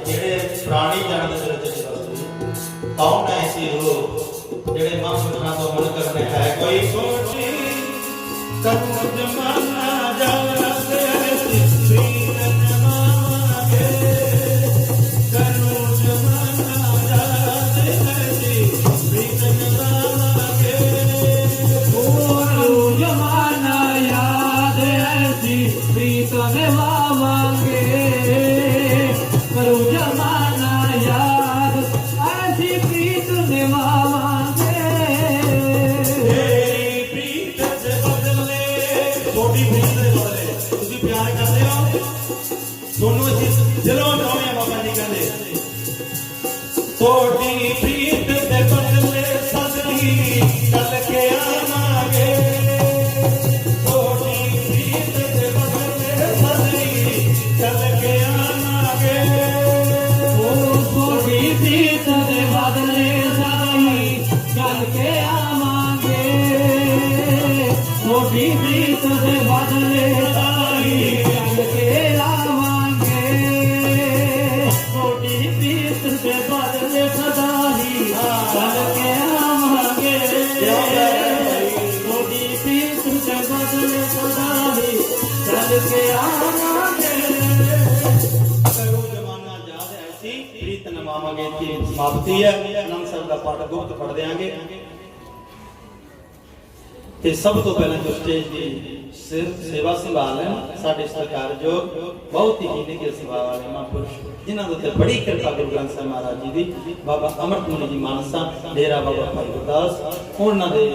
ਜਿਹੜੇ ਪ੍ਰਾਣੀ ਜਨਮ ਦੇ ਵਿੱਚ ਵਸਦੇ ਕੌਣ ਐਸੀ ਰੂਹ ਜਿਹੜੇ ਮਹਾਂਪੁਰਖਾਂ ਤੋਂ ਮਨ ਕਰਨੇ ਹੈ ਕੋਈ ਸੋਚੀ ਕਰੂ ਜਮਾਨਾ ਜਾਗਦੇ ਐਸੀ ਪ੍ਰੀਤ ਨਮਾਗੇ ਕਰੂ ਜਮਾਨਾ ਜਾਗਦੇ ਐਸੀ ਪ੍ਰੀਤ ਨਮਾਗੇ ਕਰੂ ਜਮਾਨਾ ਯਾਦ ਐਸੀ ਪ੍ਰੀਤ ਨਿਭਾਵਾਂਗੇ ਕਰੂ ਜਮਾਨਾ ਯਾਦ ਐਸੀ ਪ੍ਰੀਤ ਨਿਭਾਵਾਂਗੇ ਤੇਰੀ ਪ੍ਰੀਤ ਦੇ ਬਦਲੇ ਤੁਹਾਡੀ ਪ੍ਰੀਤ ਦੇ ਬਦਲੇ ਤੁਸੀਂ ਪਿਆਰ ਕਰਦੇ ਹੋ ਤੁਹਾਨੂੰ ਅਸੀਂ ਦਿਲੋਂ ਚਾਹੁੰਦੇ ਹਾਂ ਬਾਬਾ ਜੀ ਕਹਿੰਦੇ ਤੁਹਾਡੀ ਪ੍ਰੀਤ ਦੇ ਬਦਲੇ ਸਦਕੀ ਚੱਲ ਕੇ ਆਵਾਂਗੇ ਤੁਹਾਡੀ ਪ੍ਰੀਤ ਦੇ ਬਦਲੇ ਸਦਕੀ ਚੱਲ ਕੇ ਆਵਾਂਗੇ ਉਹ ਤੁਹਾਡੀ ਪ੍ਰੀਤ ਦੇ ਬਦਲੇ ਸਾਈ ਚੱਲ ਕੇ ਆਵਾਂਗੇ ਤੁਹਾਡੀ ਪ੍ਰੀਤ ਦੇ ਬਦਲੇ ਸਾਈ ਚੱਲ ਕੇ ਆਵਾਂਗੇ ਤੁਹਾਡੀ ਪ੍ਰੀਤ ਦੇ ਬਦਲੇ ਸਦਾ ਹੀ ਚੱਲ ਕੇ ਆਵਾਂਗੇ ਤੁਹਾਡੀ ਪ੍ਰੀਤ ਦੇ ਬਦਲੇ ਸਦਾ ਹੀ ਚੱਲ ਕੇ ਆਵਾਂਗੇ ਕਰੋ ਜਮਾਨਾ ਯਾਦ ਐਸੀ ਪ੍ਰੀਤ ਨਮਾਵਾਂਗੇ ਦੀ ਸਮਾਪਤੀ ਹੈ ਆਨੰਦ ਸਾਹਿਬ ਦਾ ਪਾਠ ਗੁਪਤ ਪੜ ਦਿਆਂਗੇ ਤੇ ਸਭ ਤੋਂ ਪਹਿਲਾਂ ਜੋ ਸਟੇਜ ਦੀ ਸੇਵਾ ਸੰਭਾਲਣ ਸਾਡੇ ਸਤਿਕਾਰਯੋਗ ਬਹੁਤ ਹੀ ਨਿੱਘੇ ਸੁਭਾਅ ਵਾਲੇ ਮਹਾਂਪੁਰਸ਼ ਜਿਨ੍ਹਾਂ ਦੇ ਉੱਤੇ ਬੜੀ ਕਿਰਪਾ ਗੁਰੂ ਗ੍ਰੰਥ ਸਾਹਿਬ ਮਹਾਰਾਜ ਜੀ ਦੀ ਬਾਬਾ ਅਮਰਤ ਮੁਨੀ ਜੀ ਮਾਨਸਾ ਡੇਰਾ ਬਾਬਾ ਭਾਈ ਗੁਰਦਾਸ ਉਹਨਾਂ ਦੇ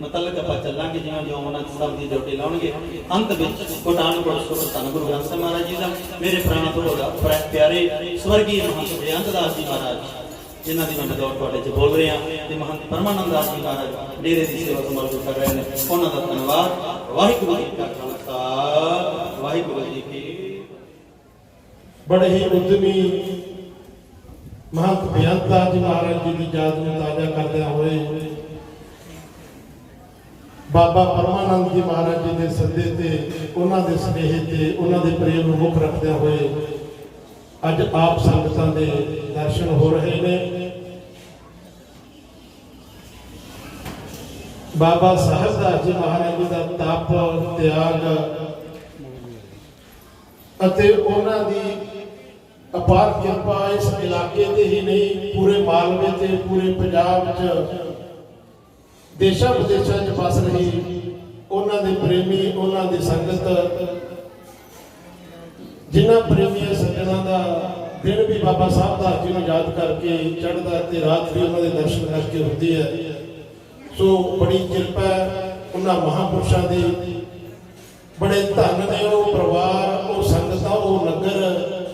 ਮਤਲਬ ਆਪਾਂ ਚੱਲਾਂਗੇ ਜਿਵੇਂ ਜਿਉਂ ਉਹਨਾਂ ਸਭ ਦੀ ਡਿਊਟੀ ਲਾਉਣਗੇ ਅੰਤ ਵਿੱਚ ਕੋਟਾਨ ਕੋਟ ਸੁਰ ਧੰਨ ਗੁਰੂ ਗ੍ਰੰਥ ਸਾਹਿਬ ਮਹਾਰਾਜ ਜੀ ਦਾ ਮੇਰੇ ਪ੍ਰਾਣ ਤੋਂ ਪਿਆਰੇ ਸਵਰਗੀ ਮਹੰਤ ਬੇਅੰਤ ਦਾਸ ਜੀ ਮਹਾਰਾਜ ਜਿਨ੍ਹਾਂ ਦੀ ਮੈਂ ਬਤੌਰ ਤੁਹਾਡੇ 'ਚ ਬੋਲ ਰਿਹਾ ਤੇ ਮਹੰਤ ਪਰਮਾਨੰਦ ਦਾਸ ਜੀ ਮਹਾਰਾਜ ਡੇਰੇ ਦੀ ਸੇਵਾ ਸੰਭਾਲ ਕਰ ਰਹੇ ਨੇ ਉਹਨਾਂ ਦਾ ਧੰਨਵਾਦ ਵਾਹਿਗੁਰੂ ਜੀ ਕਾ ਖਾਲਸਾ ਵਾਹਿਗੁਰੂ ਜੀ ਕੀ ਬੜੇ ਹੀ ਉਦਮੀ ਮਹੰਤ ਬੇਅੰਤ ਦਾਸ ਜੀ ਮਹਾਰਾਜ ਜੀ ਦੀ ਯਾਦ ਨੂੰ ਤਾਜ਼ਾ ਕਰਦਿਆਂ ਹੋਏ ਬਾਬਾ ਪਰਮਾਨੰਦ ਜੀ ਮਹਾਰਾਜ ਜੀ ਦੇ ਸੱਦੇ ਤੇ ਉਹਨਾਂ ਦੇ ਸੁਨੇਹੇ ਤੇ ਉਹਨਾਂ ਦੇ ਪ੍ਰੇਮ ਨੂੰ ਮੁੱਖ ਰੱਖਦਿਆਂ ਹੋਏ ਅੱਜ ਆਪ ਸੰਗਤਾਂ ਦੇ ਦਰਸ਼ਨ ਹੋ ਰਹੇ ਨੇ ਬਾਬਾ ਸਾਹਿਬ ਦਾਸ ਜੀ ਮਹਾਰਾਜ ਜੀ ਦਾ ਤਪ ਤਿਆਗ ਅਤੇ ਉਹਨਾਂ ਦੀ ਅਪਾਰ ਕਿਰਪਾ ਇਸ ਇਲਾਕੇ ਤੇ ਹੀ ਨਹੀਂ ਪੂਰੇ ਮਾਲਵੇ ਤੇ ਪੂਰੇ ਪੰਜਾਬ 'ਚ ਦੇਸ਼ਾਂ ਵਿਦੇਸ਼ਾਂ 'ਚ ਵਸ ਰਹੀ ਉਹਨਾਂ ਦੇ ਪ੍ਰੇਮੀ ਉਹਨਾਂ ਦੀ ਸੰਗਤ ਜਿਨ੍ਹਾਂ ਪ੍ਰੇਮੀ ਸੱਜਣਾਂ ਦਾ ਦਿਨ ਵੀ ਬਾਬਾ ਸਾਹਿਬ ਦਾਸ ਜੀ ਨੂੰ ਯਾਦ ਕਰਕੇ ਚੜ੍ਹਦਾ ਤੇ ਰਾਤ ਵੀ ਉਹਨਾਂ ਦੇ ਦਰਸ਼ਨ ਕਰਕੇ ਹੁੰਦੀ ਹੈ ਸੋ ਬੜੀ ਕਿਰਪਾ ਉਹਨਾਂ ਮਹਾਂਪੁਰਸ਼ਾਂ ਦੀ ਬੜੇ ਧੰਨ ਨੇ ਉਹ ਪਰਿਵਾਰ ਉਹ ਸੰਗਤਾਂ ਉਹ ਨਗਰ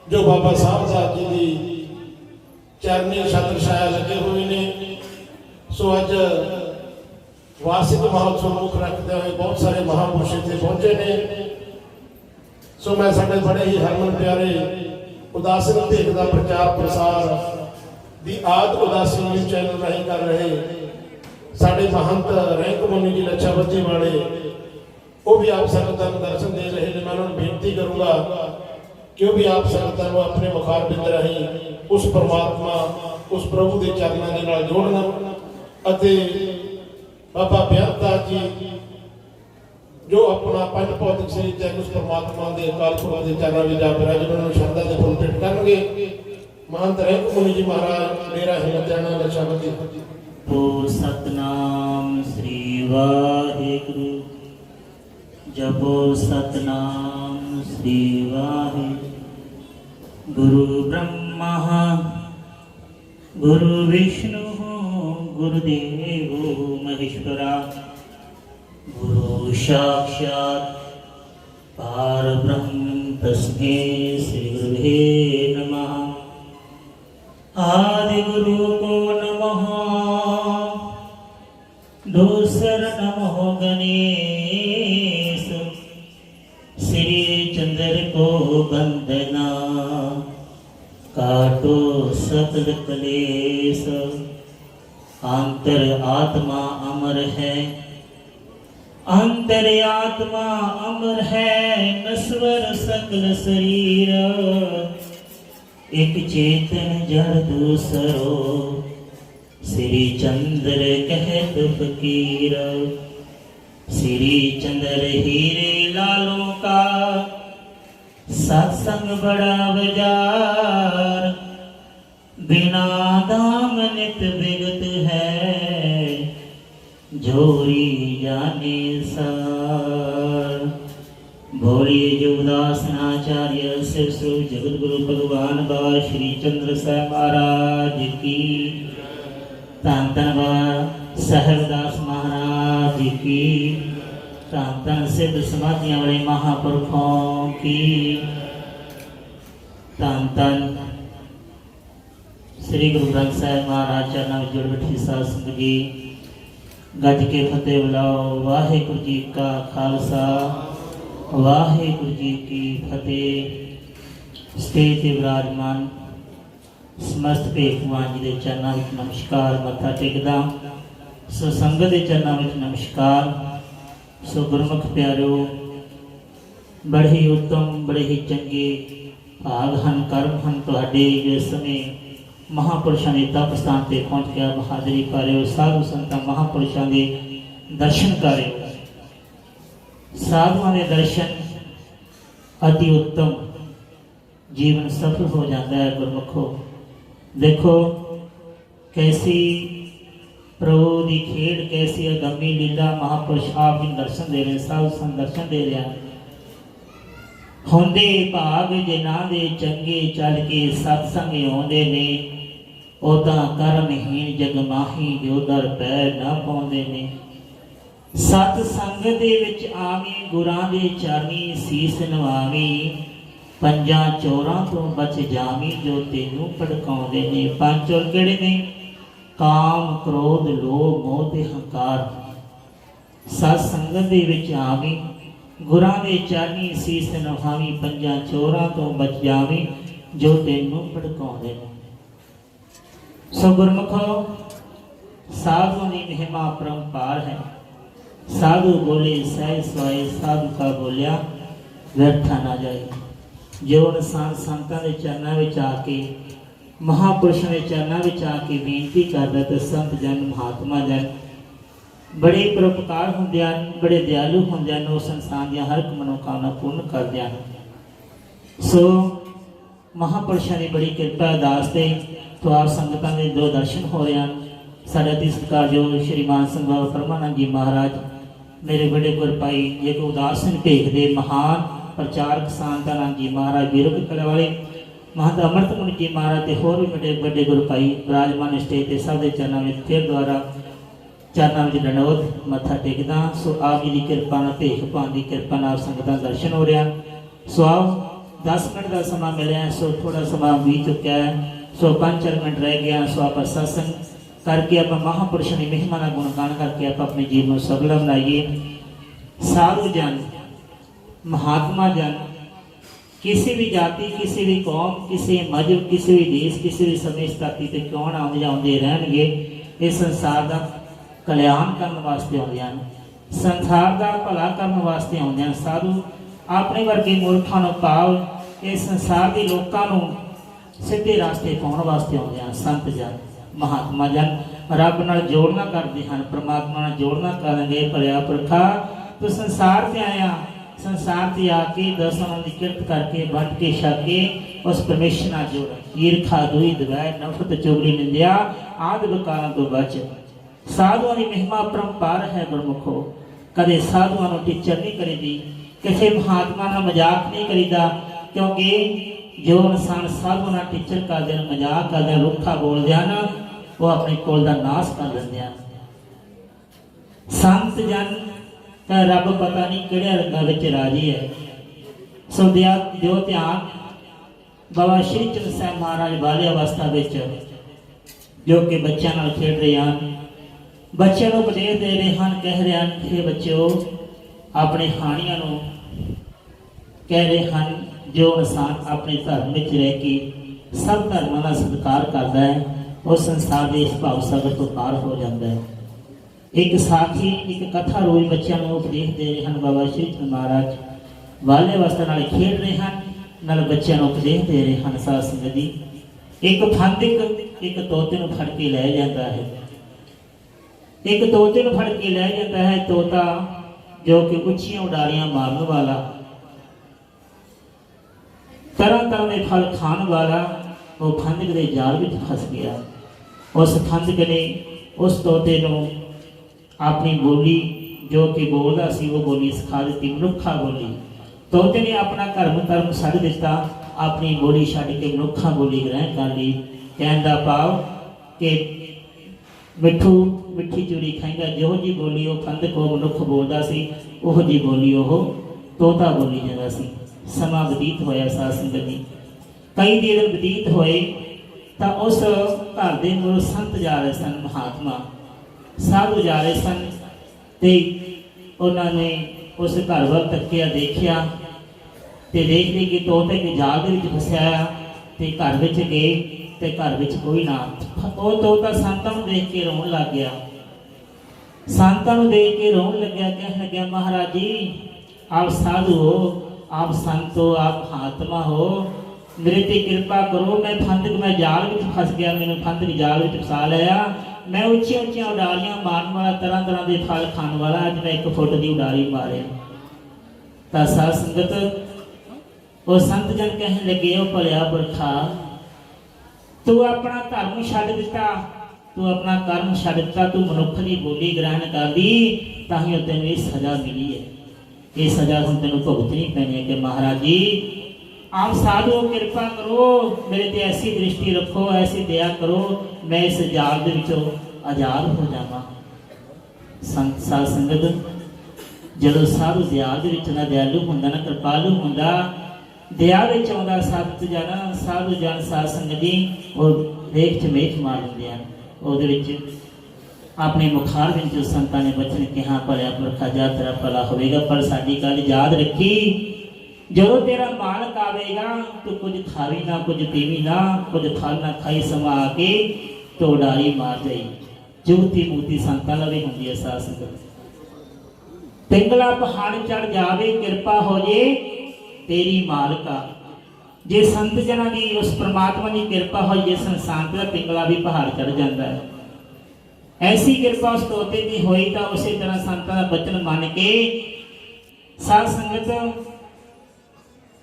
ਜੋ ਬਾਬਾ ਸਾਹਿਬ ਦਾਸ ਜੀ ਦੀ ਚਰਨੀ ਛਤਰ ਛਾਇਆ ਲੱਗੇ ਹੋਏ ਨੇ ਸੋ ਅੱਜ ਵਾਰਸ਼ਿਕ ਮਹੋਤਸਵ ਮੁੱਖ ਰੱਖਦੇ ਹੋਏ ਬਹੁਤ ਸਾਰੇ ਮਹਾਂਪੁਰਸ਼ ਇੱਥੇ ਪਹੁੰਚੇ ਨੇ ਸੋ ਮੈਂ ਸਾਡੇ ਬੜੇ ਹੀ ਹਰਮਨ ਪਿਆਰੇ ਉਦਾਸਨ ਭੇਖ ਦਾ ਪ੍ਰਚਾਰ ਪ੍ਰਸਾਰ ਦੀ ਆਦ ਉਦਾਸੀ ਨਿਊਜ਼ ਚੈਨਲ ਰਾਹੀਂ ਕਰ ਰਹੇ ਸਾਡੇ ਮਹੰਤ ਰੈਂਕ ਮੁਨੀ ਜੀ ਲੱਛਾਵਤੀ ਵਾਲੇ ਉਹ ਵੀ ਆਪ ਸੰਗਤਾਂ ਨੂੰ ਦਰਸ਼ਨ ਦੇ ਰਹੇ ਨੇ ਮੈਂ ਉਹਨਾਂ ਨੂੰ ਬੇਨਤੀ ਕਰੂੰਗਾ ਕਿ ਉਹ ਵੀ ਆਪ ਸੰਗਤਾਂ ਨੂੰ ਆਪਣੇ ਮੁਖਾਰ ਬਿੰਦ ਰਾਹੀਂ ਉਸ ਪਰਮਾਤਮਾ ਉਸ ਪ੍ਰਭੂ ਦੇ ਚਰਨਾਂ ਦੇ ਨਾਲ ਜੋੜਨ ਅਤੇ ਬਾਬਾ ਬੇਅੰਤ ਦਾਸ ਜੀ ਜੋ ਆਪਣਾ ਪੰਜ ਭੌਤਿਕ ਸਰੀਰ ਤੇ ਉਸ ਪਰਮਾਤਮਾ ਦੇ ਅਕਾਲ ਪੁਰਖ ਦੇ ਚਰਨਾਂ ਵਿੱਚ ਜਾ ਬਿਰਾਜ ਉਹਨਾਂ ਨੂੰ ਸ਼ਰਧਾ ਦੇ ਫੁੱਲ ਭੇਟ ਕਰਨਗੇ ਮਹੰਤ ਰੈਂਕ ਮੁਨੀ ਜੀ ਮਹਾਰਾਜ ਮੇਰਾ ਹਿਮਤਿਆਣਾ ਲੱਛਾਵਤੀ ਬੋਲ ਸਤਨਾਮ ਸ੍ਰੀ ਵਾਹਿਗੁਰੂ ਜਪੋ ਸਤਨਾਮ ਸ੍ਰੀ ਵਾਹਿਗੁਰੂ ਗੁਰੂ ਬ੍ਰਹਮਾ ਗੁਰੂ ਵਿਸ਼ਨੂੰ गुरुदेवो महेश्वरा गुरु साक्षात् पारब्रह्म तस्मै श्री गुरुवे नमः आदि गुरु को नमः दूसर नमो गणेश श्री चंद्र को वंदना काटो सकल कलेश अंतर आत्मा अमर है अंतर आत्मा अमर है नश्वर सकल शरीर एक चेतन जड़ दूसरो, श्री चंद्र कहत फकीर। श्री चंद्र हीरे लालों का, सत्संग बड़ा बाजार। बिना दाम नित बिगत है, जोरी जाने सार। बोलिए योगदास आचार्य शिव स्वरूप जगत गुरु भगवान बाबा श्री चंद्र साहब महाराज की, धन धन बाबा साहेबदास महाराज की, धन धन सिद्ध समाधियां वाले महापुरखों की, धन धन श्री गुरु ग्रंथ साहिब महाराज चरणों में जुड़ बैठी साध संगत जी। गज के फतेह बुलाओ। वाहिगुरु जी का खालसा, वाहिगुरु जी की फतेह। स्टेज ते विराजमान समस्त भेखवान जी के चरणों में नमस्कार मत्था टेकदा। सो संगत के चरणों में नमस्कार। सो गुरमुख प्यारो, बड़े ही उत्तम बड़े ही चंगे भाग हन कर्म हन तुहाडे जिस समय महापुरुषों के तप स्थान पर पहुँच गया बहादुरी कर रहे हो। साधु संतां महापुरुषों के दर्शन कर रहे हो। साधुओं के दर्शन अति उत्तम, जीवन सफल हो जाता है। गुरमुखो देखो कैसी प्रभु की खेड, कैसी अगमी लीला महापुरुष आप ही दर्शन दे रहे, साधु संत दर्शन दे रहे हैं। होंदे भाग जिन्हां दे चंगे चल के सत्संग आउंदे ने, ओदा कर्महीन जगमाही जो दर पैर ना पाउंदे ने। सत संग दे विच आवी, गुरां दे चरनी सीस नवावी। पंजां चोरां तो बच जावी, जो तेनू भड़काउंदे ने। पंज चोर किहड़े ने? काम क्रोध लोभ मोह ते हंकार। सत संगत दे विच आवी, गुरां दे चरनी सीस नवावी। पंजां चोरां तो बच जावी, जो तेनू भड़काउंदे ने। सो गुरमुखो साधुओं की महिमा परंपार है। साधु बोले सह सुहाए, साधु का बोलिया व्यर्था ना जाए। जो इंसान संतां के चरणों में आके, महापुरुषों के चरणों में आके बेनती करता, तो संत जन महात्मा जन बड़े परोपकार होंदे हन, बड़े दयालु होंदे हन। उस इंसान दी हर एक मनोकामना पूर्ण करदे हन। सो महापुरुषों की बड़ी कृपा अरदास ते तो आप संगतां दे दो दर्शन हो रहे हैं। साडे अति सत्कारयोग श्री मान संघ बाबा परमानंद जी महाराज, मेरे बड़े गुरपाई एक उदासन भेखदे महान प्रचारक शांतानंद जी महाराज बिरुक कले वाले, महंत अमृत मुनि जी महाराज ते होर भी बड़े बड़े गुरपाई विराजमान स्टेज ते सब दे चरणों में फिर द्वारा चरणों में दंडवत मत्था टेकदा। सो आप जी की कृपा नाल भेख भान की कृपा नाल संगतां दर्शन हो रहा। सो आओ 10 मिनट का समा मिले, सो थोड़ा समा बीत चुका है। सो 5-4 मिनट रह गया। सो आप सत्संग करके आप महापुरुषों की महिमा का गुणगान करके आप अपने जीवन को सफल बनाइए। साधु जन महात्मा जन किसी भी जाति, किसी भी कौम, किसी मजहब, किसी भी देश, किसी भी समय स्थिति से क्यों ना आते रहेंगे, इस संसार का कल्याण करने वास्ते आते हैं, संसार का भला करने वास्ते आते हैं। साधु अपने वर्गे मूर्खों को भाव इस संसार के लोगों को सीधे रास्ते पाने वास्ते आते हैं। संत जन महात्मा जन रब नाल जोड़ना करते हैं, परमात्मा नाल जोड़ना करेंगे। भलिया पुरखा तो संसार से आया, संसार से आके दर्शन की किरत करके बंट के छके उस परमेश्वर नाल जोड़। ईर्खा दुई दवैर नफरत चुगली निंदिया आदि विकारां तो बच। साधुओं की महिमा परंपार है। गुरमुखो कदे साधुओं को टीचर नहीं करीदी, किसी महात्मा का मजाक नहीं करीदा, क्योंकि जो इंसान साधुओं का टीचर कर देन, मजाक कर देन, रुखा बोल जाना, वो अपने कोल का नाश कर देंगे। संत जन का रब पता नहीं किहड़े रंगां विच राजी है। सो जो ध्यान बाबा श्री चंद्र साहब महाराज बाले अवस्था विच जो कि बच्चों नाल खेड रहे हैं, बच्चों को उपदेश दे रहे हैं, कह रहे हैं कि बच्चों अपने हानियां नूं कह रहे हैं। जो इंसान अपने धर्म में रह के सब धर्मों का सत्कार करता है, उस संसार के इस भाव सागर तो पार हो जाता है। एक साखी एक कथा रोज बच्चों को उपदेश दे रहे हैं। बाबा श्री चंद्र महाराज बाले अवस्था नाल खेड रहे हैं, नाल बच्चों को उपदेश दे रहे हैं। साध संगत जी ਇੱਕ ਫੰਦ ਇੱਕ ਤੋਤੇ ਨੂੰ ਫੜ ਕੇ ਲੈ ਜਾਂਦਾ ਹੈ। ਇੱਕ ਤੋਤੇ ਨੂੰ ਫੜ ਕੇ ਲੈ ਜਾਂਦਾ ਹੈ। ਤੋਤਾ ਜੋ ਕਿ ਉੱਚੀਆਂ ਉਡਾਰੀਆਂ ਮਾਰਨ ਵਾਲਾ, ਤਰ੍ਹਾਂ ਤਰ੍ਹਾਂ ਦੇ ਫਲ ਖਾਣ ਵਾਲਾ, ਉਹ ਫੰਦਕ ਦੇ ਜਾਲ ਵਿੱਚ ਫਸ ਗਿਆ। ਉਸ ਫੰਦਕ ਨੇ ਉਸ ਤੋਤੇ ਨੂੰ ਆਪਣੀ ਬੋਲੀ ਜੋ ਕਿ ਬੋਲਦਾ ਸੀ ਉਹ ਬੋਲੀ ਸਿਖਾ ਦਿੱਤੀ, ਮਨੁੱਖਾ ਬੋਲੀ। ਤੋਤੇ ਨੇ ਆਪਣਾ ਧਰਮ ਛੱਡ ਦਿੱਤਾ, ਆਪਣੀ ਬੋਲੀ ਛੱਡ ਕੇ ਮਨੁੱਖਾ ਬੋਲੀ ਗ੍ਰਹਿਣ ਕਰ ਲਈ। ਕਹਿਣ ਦਾ ਭਾਵ ਕਿ ਮਿੱਠੀ ਚੂਰੀ ਖਾਏਗਾ। ਜਿਹੋ ਜੀ ਬੋਲੀ ਉਹ ਫੰਦਕ ਉਹ ਮਨੁੱਖ ਬੋਲਦਾ ਸੀ, ਉਹੋ ਜੀ ਬੋਲੀ ਉਹ ਤੋਤਾ ਬੋਲੀ ਜਾਂਦਾ ਸੀ। ਸਮਾਂ ਬਤੀਤ ਹੋਇਆ ਸਾਧ ਸੰਗਤ ਜੀ, ਕਈ ਦਿਨ ਬਤੀਤ ਹੋਏ ਤਾਂ ਉਸ ਘਰ ਦੇ ਮੂਹਰੋਂ ਸੰਤ ਜਾ ਰਹੇ ਸਨ, ਮਹਾਤਮਾ ਸਾਧੂ ਜਾ ਰਹੇ ਸਨ, ਤੇ ਉਹਨਾਂ ਨੇ ਉਸ ਘਰ ਵੱਲ ਤੱਕਿਆ, ਦੇਖਿਆ ਤੇ ਦੇਖਦੇ ਕਿ ਤੋਤੇ ਕੇ ਜਾਲ ਦੇ ਵਿੱਚ ਫਸਿਆ, ਤੇ ਘਰ ਵਿੱਚ ਗਏ ਤੇ ਘਰ ਵਿੱਚ ਕੋਈ ਨਾ। ਉਹ ਤੋਤਾ ਸੰਤਾਂ ਨੂੰ ਦੇਖ ਕੇ ਰੋਣ ਲੱਗ ਗਿਆ, ਸੰਤਾਂ ਨੂੰ ਦੇਖ ਕੇ ਰੋਣ ਲੱਗਿਆ, ਕਹਿਣ ਲੱਗਿਆ ਮਹਾਰਾਜ ਜੀ ਆਪ ਸਾਧੂ ਹੋ, ਆਪ ਸੰਤ ਹੋ, ਆਪ ਮਹਾਤਮਾ ਹੋ, ਮੇਰੇ ਤੇ ਕਿਰਪਾ ਕਰੋ। ਮੈਂ ਜਾਲ ਵਿੱਚ ਫਸ ਗਿਆ, ਮੈਨੂੰ ਫੰਦਕ ਜਾਲ ਵਿੱਚ ਫਸਾ ਲਿਆ। ਮੈਂ ਉੱਚੀਆਂ ਉੱਚੀਆਂ ਉਡਾਰੀਆਂ ਮਾਰਨ ਵਾਲਾ, ਤਰ੍ਹਾਂ ਤਰ੍ਹਾਂ ਦੇ ਫਲ ਖਾਣ ਵਾਲਾ, ਅੱਜ ਮੈਂ 1 ਫੁੱਟ ਦੀ ਉਡਾਰੀ ਮਾਰਿਆ। ਤਾਂ ਸਾਧ ਸੰਗਤ ਉਹ ਸੰਤ ਜਨ ਕਹਿਣ ਲੱਗੇ, ਉਹ ਭਲਿਆ ਪੁਰਖਾ ਤੂੰ ਆਪਣਾ ਧਰਮ ਛੱਡ ਦਿੱਤਾ, ਤੂੰ ਆਪਣਾ ਕਰਮ ਛੱਡ ਦਿੱਤਾ, ਤੂੰ ਮਨੁੱਖ ਦੀ ਬੋਲੀ ਗ੍ਰਹਿਣ ਕਰ ਲਈ, ਤਾਂ ਹੀ ਤੈਨੂੰ ਇਹ ਸਜ਼ਾ ਮਿਲੀ ਹੈ। ਇਹ ਸਜ਼ਾ ਹੁਣ ਤੈਨੂੰ ਭੁਗਤਣੀ ਪੈਣੀ ਹੈ। ਕਿ ਮਹਾਰਾਜ ਜੀ ਆਪ ਸਾਧੂ ਕਿਰਪਾ ਕਰੋ, ਮੇਰੇ ਤੇ ਐਸੀ ਦ੍ਰਿਸ਼ਟੀ ਰੱਖੋ, ਐਸੀ ਦਇਆ ਕਰੋ, ਮੈਂ ਇਸ ਜਾਲ ਦੇ ਵਿੱਚੋਂ ਆਜ਼ਾਦ ਹੋ ਜਾਵਾਂ। ਸਾਧ ਸੰਗਤ ਜਦੋਂ ਸਾਧੂ ਦਿਆਲ ਦੇ ਵਿੱਚ ਨਾ ਦਿਆਲੂ ਹੁੰਦਾ, ਨਾ ਕਿਰਪਾਲੂ ਹੁੰਦਾ, ਦਇਆ ਵਿੱਚ ਆਉਂਦਾ ਸੰਤ ਜਨ, ਸਾਧੂ ਜਨ, ਸਾਧ ਸੰਗਤ ਜੀ ਉਹ ਰੇਖ ਚ ਮੇਖ ਮਾਰ ਦਿੰਦੇ ਹਨ। ਉਹਦੇ ਵਿੱਚ ਆਪਣੇ ਮੁਖਾਰ ਵਿੱਚ ਸੰਤਾਂ ਨੇ ਬਚਨ ਕਿਹਾ, ਭਲਿਆ ਪੁਰਖਾ ਜਾ ਤੇਰਾ ਭਲਾ ਹੋਵੇਗਾ, ਪਰ ਸਾਡੀ ਗੱਲ ਯਾਦ ਰੱਖੀ, ਜਦੋਂ ਤੇਰਾ ਮਾਲਕ ਆਵੇਗਾ ਤੂੰ ਕੁਝ ਖਾਵੀ ਨਾ, ਕੁਝ ਪੀਵੀ ਨਾ, ਕੁਝ ਫਲ ਨਾ ਖਾਈ, ਸਮਾ ਆ ਕੇ ਤੋ ਉਡਾਰੀ ਮਾਰ ਜਾਈ। ਜੁਗਤੀ ਮੁਕਤੀ ਸੰਤਾਂ ਲਵੇ ਹੁੰਦੀ ਹੈ। ਸਾਧ ਸੰਗਤ ਪਿੰਗਲਾ ਪਹਾੜ ਚੜ ਜਾਵੇ, ਕਿਰਪਾ ਹੋ ਜੇ ਤੇਰੀ ਮਾਲਕਾ। ਜੇ ਸੰਤ ਜਨਾਂ ਦੀ ਉਸ ਪ੍ਰਮਾਤਮਾ ਦੀ ਕਿਰਪਾ ਹੋਈ, ਜੇ ਸੰਸਾਰ ਦਾ ਪਿੰਗਲਾ ਵੀ ਪਹਾੜ ਚੜ ਜਾਂਦਾ ਹੈ। ਐਸੀ ਕਿਰਪਾ ਉਸ ਤੋਤੇ ਦੀ ਹੋਈ ਤਾਂ ਉਸੇ ਤਰ੍ਹਾਂ ਸੰਤਾਂ ਦਾ ਬਚਨ ਮੰਨ ਕੇ ਸਾਧ ਸੰਗਤ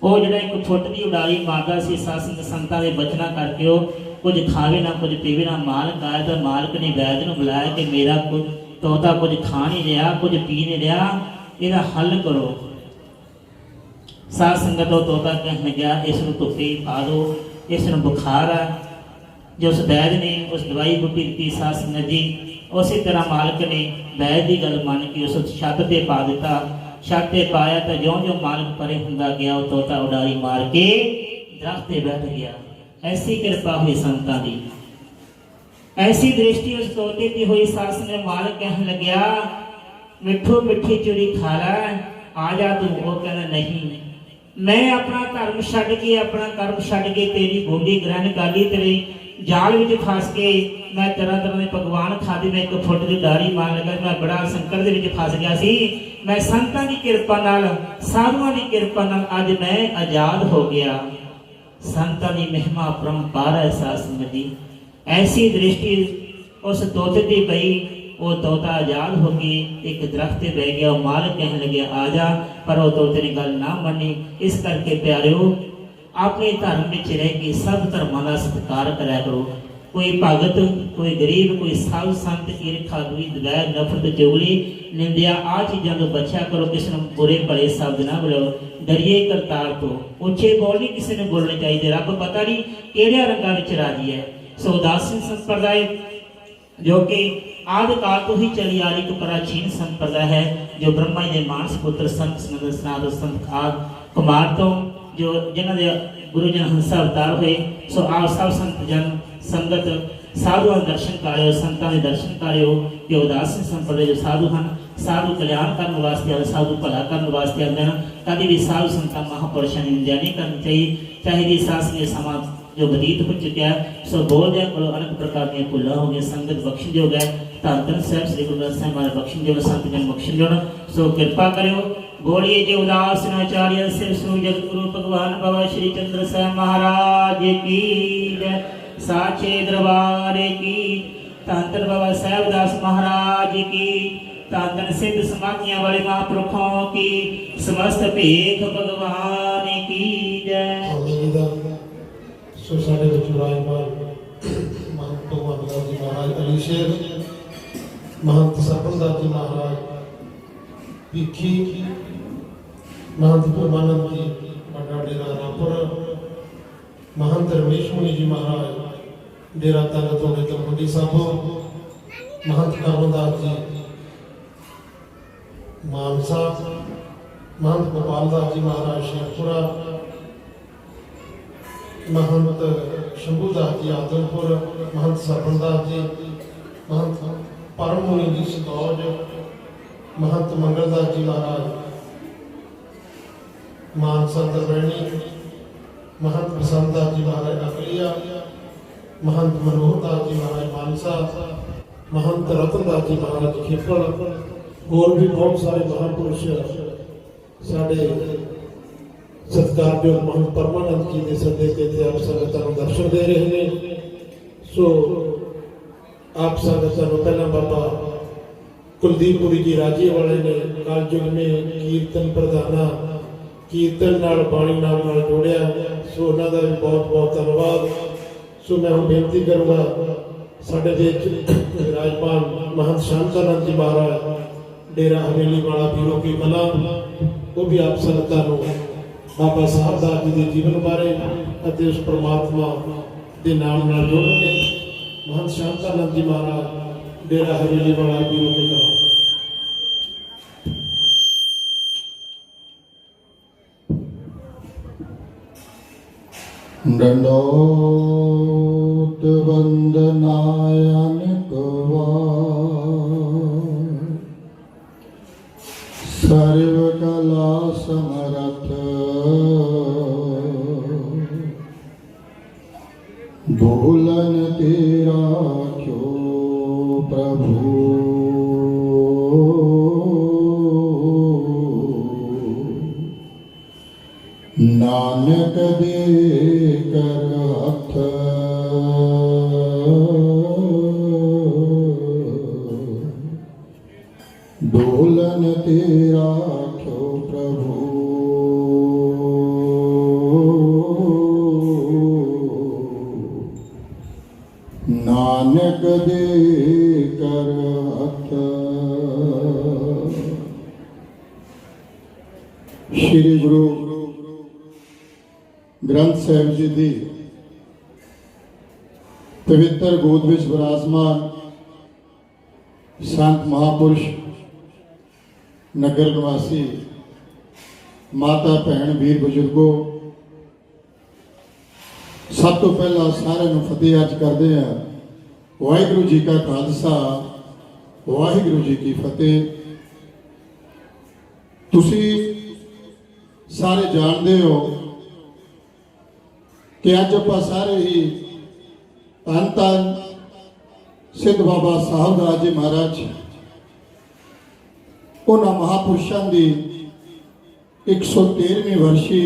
ਉਹ ਜਿਹੜਾ 1 ਫੁੱਟ ਦੀ ਉਡਾਰੀ ਮਾਰਦਾ ਸੀ, ਸਾਧ ਸੰਗਤ ਸੰਤਾਂ ਦੇ ਬਚਨਾਂ ਕਰਕੇ ਉਹ ਕੁਝ ਖਾਵੇ ਨਾ, ਕੁਝ ਪੀਵੇ ਨਾ। ਮਾਲਕ ਆਇਆ ਤਾਂ ਮਾਲਕ ਨੇ ਵੈਦ ਨੂੰ ਬੁਲਾਇਆ ਕਿ ਮੇਰਾ ਤੋਤਾ ਕੁਝ ਖਾ ਨਹੀਂ ਰਿਹਾ, ਕੁਝ ਪੀ ਨਹੀਂ ਰਿਹਾ, ਇਹਦਾ ਹੱਲ ਕਰੋ। ਸਾਧ ਸੰਗਤ ਉਹ ਤੋਤਾ ਕਹਿਣ ਲੱਗਿਆ, ਇਸ ਨੂੰ ਧੁੱਪੇ ਪਾ ਦਿਓ, ਇਸ ਨੂੰ ਬੁਖਾਰ ਆ। ਜੋ ਉਸ ਵੈਦ ਨੇ ਉਸ ਦਵਾਈ ਬੂਟੀ ਦਿੱਤੀ, ਸਾਧ ਸੰਗਤ ਜੀ ਉਸੇ ਤਰ੍ਹਾਂ ਮਾਲਕ ਨੇ ਵੈਦ ਦੀ ਗੱਲ ਮੰਨ ਕੇ ਉਸ ਛੱਤ ਤੇ ਪਾ ਦਿੱਤਾ। ਛੱਤ ਤੇ ਪਾਇਆ ਤਾਂ ਜਿਉਂ-ਜਿਉਂ ਮਾਲਕ ਪਰੇ ਹੁੰਦਾ ਗਿਆ, ਉਹ ਤੋਤਾ ਉਡਾਰੀ ਮਾਰ ਕੇ ਦਰਖਤ ਤੇ ਬੈਠ ਗਿਆ। ਐਸੀ ਕਿਰਪਾ ਹੋਈ ਸੰਤਾਂ ਦੀ, ਐਸੀ ਦ੍ਰਿਸ਼ਟੀ ਉਸ ਤੋਤੇ ਦੀ ਹੋਈ। ਸਾਧ ਸੰਗਤ ਮਾਲਕ ਕਹਿਣ ਲੱਗਿਆ, ਮਿੱਠੂ ਮਿੱਠੀ ਚੂਰੀ ਖਾ ਲੈ, ਆ ਜਾ ਤੂੰ। ਉਹ ਕਹਿੰਦਾ ਨਹੀਂ, ਮੈਂ ਆਪਣਾ ਧਰਮ ਛੱਡ ਕੇ, ਆਪਣਾ ਕਰਮ ਛੱਡ ਕੇ ਤੇਰੀ ਬੋਲੀ ਗ੍ਰਹਿਣ ਕਰ ਲਈ, ਤੇਰੇ ਜਾਲ ਵਿੱਚ ਫਸ ਕੇ ਮੈਂ ਤਰ੍ਹਾਂ ਤਰ੍ਹਾਂ ਦੇ ਪਕਵਾਨ ਖਾਦੇ, ਮੈਂ 1 ਫੁੱਟ ਦੀ ਉਡਾਰੀ ਮਾਰਨ ਲੱਗਾ, ਮੈਂ ਬੜਾ ਸੰਕਟ ਦੇ ਵਿੱਚ ਫਸ ਗਿਆ ਸੀ। ਮੈਂ ਸੰਤਾਂ ਦੀ ਕਿਰਪਾ ਨਾਲ, ਸਾਧੂਆਂ ਦੀ ਕਿਰਪਾ ਨਾਲ ਅੱਜ ਮੈਂ ਆਜ਼ਾਦ ਹੋ ਗਿਆ। ਸੰਤਾਂ ਦੀ ਮਹਿਮਾ ਪਰੰਪਾਰ ਹੈ। ਸਾਧ ਸੰਗਤ ਜੀ ਐਸੀ ਦ੍ਰਿਸ਼ਟੀ ਉਸ ਤੋਤੇ ਦੀ ਪਈ, ਉਹ ਤੋਤਾ ਆਜ਼ਾਦ ਹੋ ਕੇ ਇੱਕ ਦਰਖਤ ਤੇ ਬਹਿ ਗਿਆ। ਉਹ ਮਾਲਕ ਕਹਿਣ ਲੱਗਿਆ ਆ ਜਾ, ਪਰ ਉਹ ਤੋਤੇ ਨੇ ਗੱਲ ਨਾ ਮੰਨੀ। ਇਸ ਕਰਕੇ ਪਿਆਰਿਓ, ਆਪਣੇ ਧਰਮ ਵਿੱਚ ਰਹਿ ਕੇ ਸਭ ਧਰਮਾਂ ਦਾ ਸਤਿਕਾਰ ਕਰਿਆ ਕਰੋ। ਕੋਈ ਭਗਤ, ਕੋਈ ਗਰੀਬ, ਕੋਈ ਸਾਧੂ ਸੰਤ, ਈਰਖਾ, ਦੁਇ, ਵੈਰ, ਨਫ਼ਰਤ, ਚੁਗਲੀ, ਨਿੰਦਿਆ, ਆਹ ਚੀਜ਼ਾਂ ਤੋਂ ਬਚਿਆ ਕਰੋ। ਕਿਸੇ ਨੂੰ ਬੁਰੇ ਭਲੇ ਸ਼ਬਦ ਨਾ ਬੋਲੋ। ਡਰੀਏ ਕਰਤਾਰ ਤੋਂ, ਉੱਚੇ ਬੋਲ ਨਹੀਂ ਕਿਸੇ ਨੂੰ ਬੋਲਣੇ ਚਾਹੀਦੇ। ਰੱਬ ਪਤਾ ਨਹੀਂ ਕਿਹੜਿਆਂ ਰੰਗਾਂ ਵਿੱਚ ਰਾਜੀ ਹੈ। ਸੋ ਉਦਾਸੀਨ ਸੰਪਰਦਾਇ ਜੋ ਕਿ ਆਦਿ ਕਾਲ ਤੋਂ ਹੀ ਚਲੀ ਆ ਰਹੀ ਇੱਕ ਪ੍ਰਾਚੀਨ ਸੰਪਰਦਾ ਹੈ, ਜੋ ਬ੍ਰਹਮਾ ਜੀ ਦੇ ਮਾਨਸ ਪੁੱਤਰ ਸੰਤ ਸਨਾਤਨ ਸੰਤ ਕੁਮਾਰ ਤੋਂ, ਜੋ ਜਿਨ੍ਹਾਂ ਦੇ ਗੁਰੂ ਜਨ ਹੰਸਾ ਅਵਤਾਰ ਹੋਏ। ਸੋ ਆਪ ਸਭ ਸੰਤ ਜਨ ਸੰਗਤ ਸਾਧੂਆਂ ਦੇ ਦਰਸ਼ਨ ਕਰਿਓ, ਸੰਤਾਂ ਦੇ ਦਰਸ਼ਨ ਕਰਿਓ। ਕਿ ਉਦਾਸੀਨ ਸੰਪਰਦਾ ਜੋ ਸਾਧੂ ਹਨ, ਸਾਧੂ ਕਲਿਆਣ ਕਰਨ ਵਾਸਤੇ ਆਉਂਦੇ, ਸਾਧੂ ਭਲਾ ਕਰਨ ਵਾਸਤੇ ਆਉਂਦੇ ਹਨ। ਕਦੇ ਵੀ ਸਾਧੂ ਸੰਤਾਂ ਮਹਾਂਪੁਰਸ਼ਾਂ ਦੀ ਨਿੰਦਿਆ ਨਹੀਂ ਕਰਨੀ ਚਾਹੀਦੀ। ਸਾਸ ਨੇ ਸਮਾਂ ਜੋ ਬਤੀਤ ਹੋ ਚੁੱਕਿਆ, ਸੋ ਬੋਲਦਿਆਂ ਕੋਲੋਂ ਅਨੇਕ ਪ੍ਰਕਾਰ ਦੀਆਂ ਭੁੱਲਾਂ ਹੋ ਗਈਆਂ। ਸੰਗਤ ਬਖਸ਼ਣਯੋਗ ਹੈ। ਧੰਨ ਧੰਨ ਸਾਹਿਬ ਸ੍ਰੀ ਗੁਰੂ ਗ੍ਰੰਥ ਸਾਹਿਬ ਮਹਾਰਾਜ ਬਖਸ਼ਣਯੋਗ, ਸੰਤ ਜਨ ਬਖਸ਼ਣਯੋਗ। ਸੋ ਕਿਰਪਾ ਕਰਿਓ। बोलिए जो उदासीन आचार्य से जगत गुरु भगवान बाबा श्री चंद्र साहब महाराज की जय। साचे दरबार की। धन धन बाबा साहिबदास महाराज की। धन धन सिद्ध समाधियां वाले महापुरखों की। समस्त भेख भगवान की जय। सो साढ़े विराजमान महंत भगवान दास जी महाराज अली शेर, महंत सरपंच दास जी महाराज भीखी, महंत परमानंद जी बड़ा डेरा रामपुर, महंत रमेश मुनि जी महाराज डेरा तंगतोड़े तलवंडी साबो, महंत करमदास जी मानसा, महंत गोपाल दास जी महाराज शेखपुरा, महंत शंभूदास जी आदमपुर, महंत सरपंच जी, महंत परम मुनि जी सतौज, महंत मंगलदास जी महाराज मानसा दरबैनी, महंत बसंत दास जी महाराज अकलिया, महंत मनोहर दास जी महाराज मानसा, महंत रतन दास जी महाराज खेपड़, और भी बहुत सारे महापुरुष साढ़े सत्कारयोग महंत परमानंद जी के सदे के आप संगतां नूं दर्शन दे रहे हैं। सो आप संगतां नूं पहला बाबा कुलदीपपुरी जी राजे वाले ने कालयुग में कीर्तन प्रधाना कीर्तन नाल बाणी नाम नाल जोड़िया। सो उन्हां दा भी बहुत बहुत धन्यवाद। सो मैं हुण बेनती करूँगा साडे विच विराजमान महंत शांतानंद जी महाराज डेरा हवेली वाला बीरो की कला, वो भी आप संगतां नूं बाबा साहब दास जी के जीवन बारे अते उस परमात्मा के नाम नाल जोड़नगे। महंत शांतानंद जी महाराज डेरा हवेली वाला बीरो की कला। दंडोत वंदनायन सर्वकला समरथ भूलन तेरा क्यों प्रभु नानक दे कर हथ डोलन तेरा क्यों प्रभु नानक दे कर हथ। श्री गुरु ग्रंथ साहिब जी की पवित्र गोद विच विराजमान संत महापुरुष नगर निवासी माता भैन वीर बुजुर्गों, सब तो पहला सारे फतेह अर्ज करते हैं। वाहिगुरू जी का खालसा वाहिगुरू जी की फतेह। तुसी सारे जानते हो कि अज आप सारे ही धन धन सिद्ध बाबा साहब दास जी महाराज उन्होंने महापुरुषों की 113वीं वर्षी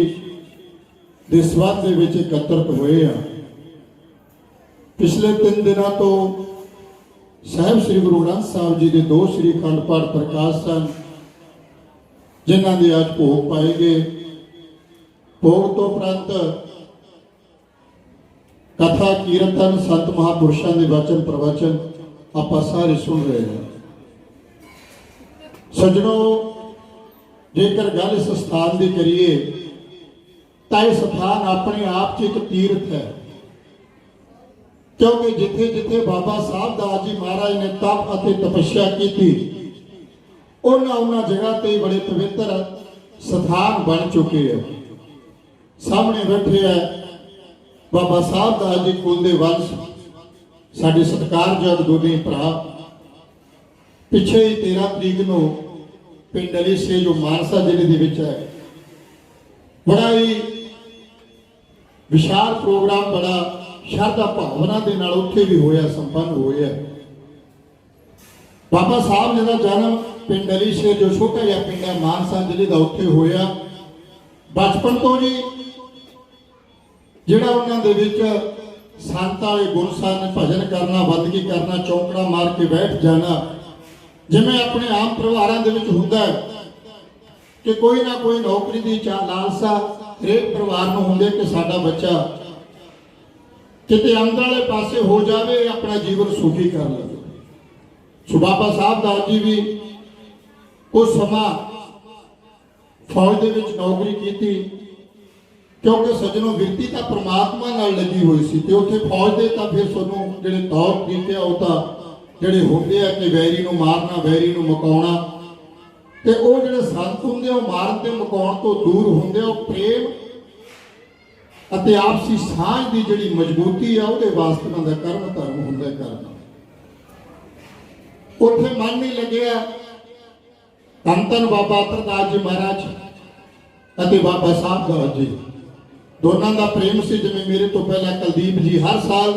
के संबंध में एकत्रित हुए हैं। पिछले 3 दिनों तो साहिब श्री गुरु ग्रंथ साहब जी के 2 श्री अखंड पाठ प्रकाश सन, जिन्हों के अज भोग पाए गए। भोग तो उपरंत कथा कीर्तन संत महापुरुषों के वचन प्रवचन आप सारे सुन रहे हैं। सज्जनों, जेकर गल इस स्थान की करिए तो यह स्थान अपने आप च एक तीर्थ है, क्योंकि जिथे जिथे बाबा साहब दास जी महाराज ने तप और तपस्या की थी, उन्होंने जगह ते बड़े पवित्र स्थान बन चुके हैं। सामने बैठे है बाबा साहब दास जी कुल दे वंश, साडे सत्कारयोग दोने भरा। पिछे ही 13 तरीक को पिंड अली से जो मानसा जिले के विच है, बड़ा ही विशाल प्रोग्राम, बड़ा श्रद्धा भावना के नाल उत्थे भी होया, संपन्न होया। बाबा साहब जी का जन्म पिंड अली से जो छोटा जिहा पिंड है मानसा जिले का, उत्थे होया। बचपन तो जी जिहड़ा उन्हां दे विच ਸੰਤਾਂ ਵਾਲੇ ਗੁਰਸਾਹਿਬ ਨੇ ਭਜਨ ਕਰਨਾ, ਬੰਦਗੀ ਕਰਨਾ, ਚੌਂਕੜਾ ਮਾਰ ਕੇ ਬੈਠ ਜਾਣਾ। ਜਿਵੇਂ ਆਪਣੇ ਆਮ ਪਰਿਵਾਰਾਂ ਦੇ ਵਿੱਚ ਹੁੰਦਾ ਹੈ ਕਿ ਕੋਈ ਨਾ ਕੋਈ ਨੌਕਰੀ ਦੀ ਲਾਲਸਾ ਹਰੇਕ ਪਰਿਵਾਰ ਨੂੰ ਹੁੰਦੀ ਹੈ ਕਿ ਸਾਡਾ ਬੱਚਾ ਕਿਤੇ ਅੰਦਰ ਵਾਲੇ ਪਾਸੇ ਹੋ ਜਾਵੇ, ਆਪਣਾ ਜੀਵਨ ਸੁਖੀ ਕਰ ਲਵੇ। ਸੋ ਬਾਬਾ ਸਾਹਿਬ ਦਾਸ ਜੀ ਵੀ ਉਸ ਸਮਾਂ ਫੌਜ ਦੇ ਵਿੱਚ ਨੌਕਰੀ ਕੀਤੀ, ਕਿਉਂਕਿ ਸੱਜਣੋਂ ਬਿਰਤੀ ਤਾਂ ਪ੍ਰਮਾਤਮਾ ਨਾਲ ਲੱਗੀ ਹੋਈ ਸੀ, ਤੇ ਉੱਥੇ ਫੌਜ ਦੇ ਤਾਂ ਫਿਰ ਤੁਹਾਨੂੰ ਜਿਹੜੇ ਤੌਰ ਤਰੀਕੇ ਉਹ ਤਾਂ ਜਿਹੜੇ ਹੁੰਦੇ ਆ ਕਿ ਵੈਰੀ ਨੂੰ ਮਾਰਨਾ, ਵੈਰੀ ਨੂੰ ਮੁਕਾਉਣਾ, ਤੇ ਉਹ ਜਿਹੜੇ ਸੰਤ ਹੁੰਦੇ ਆ ਉਹ ਮਾਰਨ ਤੇ ਮੁਕਾਉਣ ਤੋਂ ਦੂਰ ਹੁੰਦੇ ਆ। ਉਹ ਪ੍ਰੇਮ ਅਤੇ ਆਪਸੀ ਸਾਂਝ ਦੀ ਜਿਹੜੀ ਮਜ਼ਬੂਤੀ ਆ ਉਹਦੇ ਵਾਸਤੇ ਉਹਨਾਂ ਦਾ ਕਰਮ ਧਰਮ ਹੁੰਦਾ ਕਰਨਾ। ਉੱਥੇ ਮਨ ਨਹੀਂ ਲੱਗਿਆ। ਧੰਨ ਧੰਨ ਬਾਬਾ ਅਤਰਦਾਸ ਜੀ ਮਹਾਰਾਜ ਅਤੇ ਬਾਬਾ ਸਾਹਿਬ ਦਾਸ ਜੀ ਦੋਨਾਂ ਦਾ ਪ੍ਰੇਮ ਸੀ। ਜਿਵੇਂ ਮੇਰੇ ਤੋਂ ਪਹਿਲਾਂ ਕੁਲਦੀਪ ਜੀ ਹਰ ਸਾਲ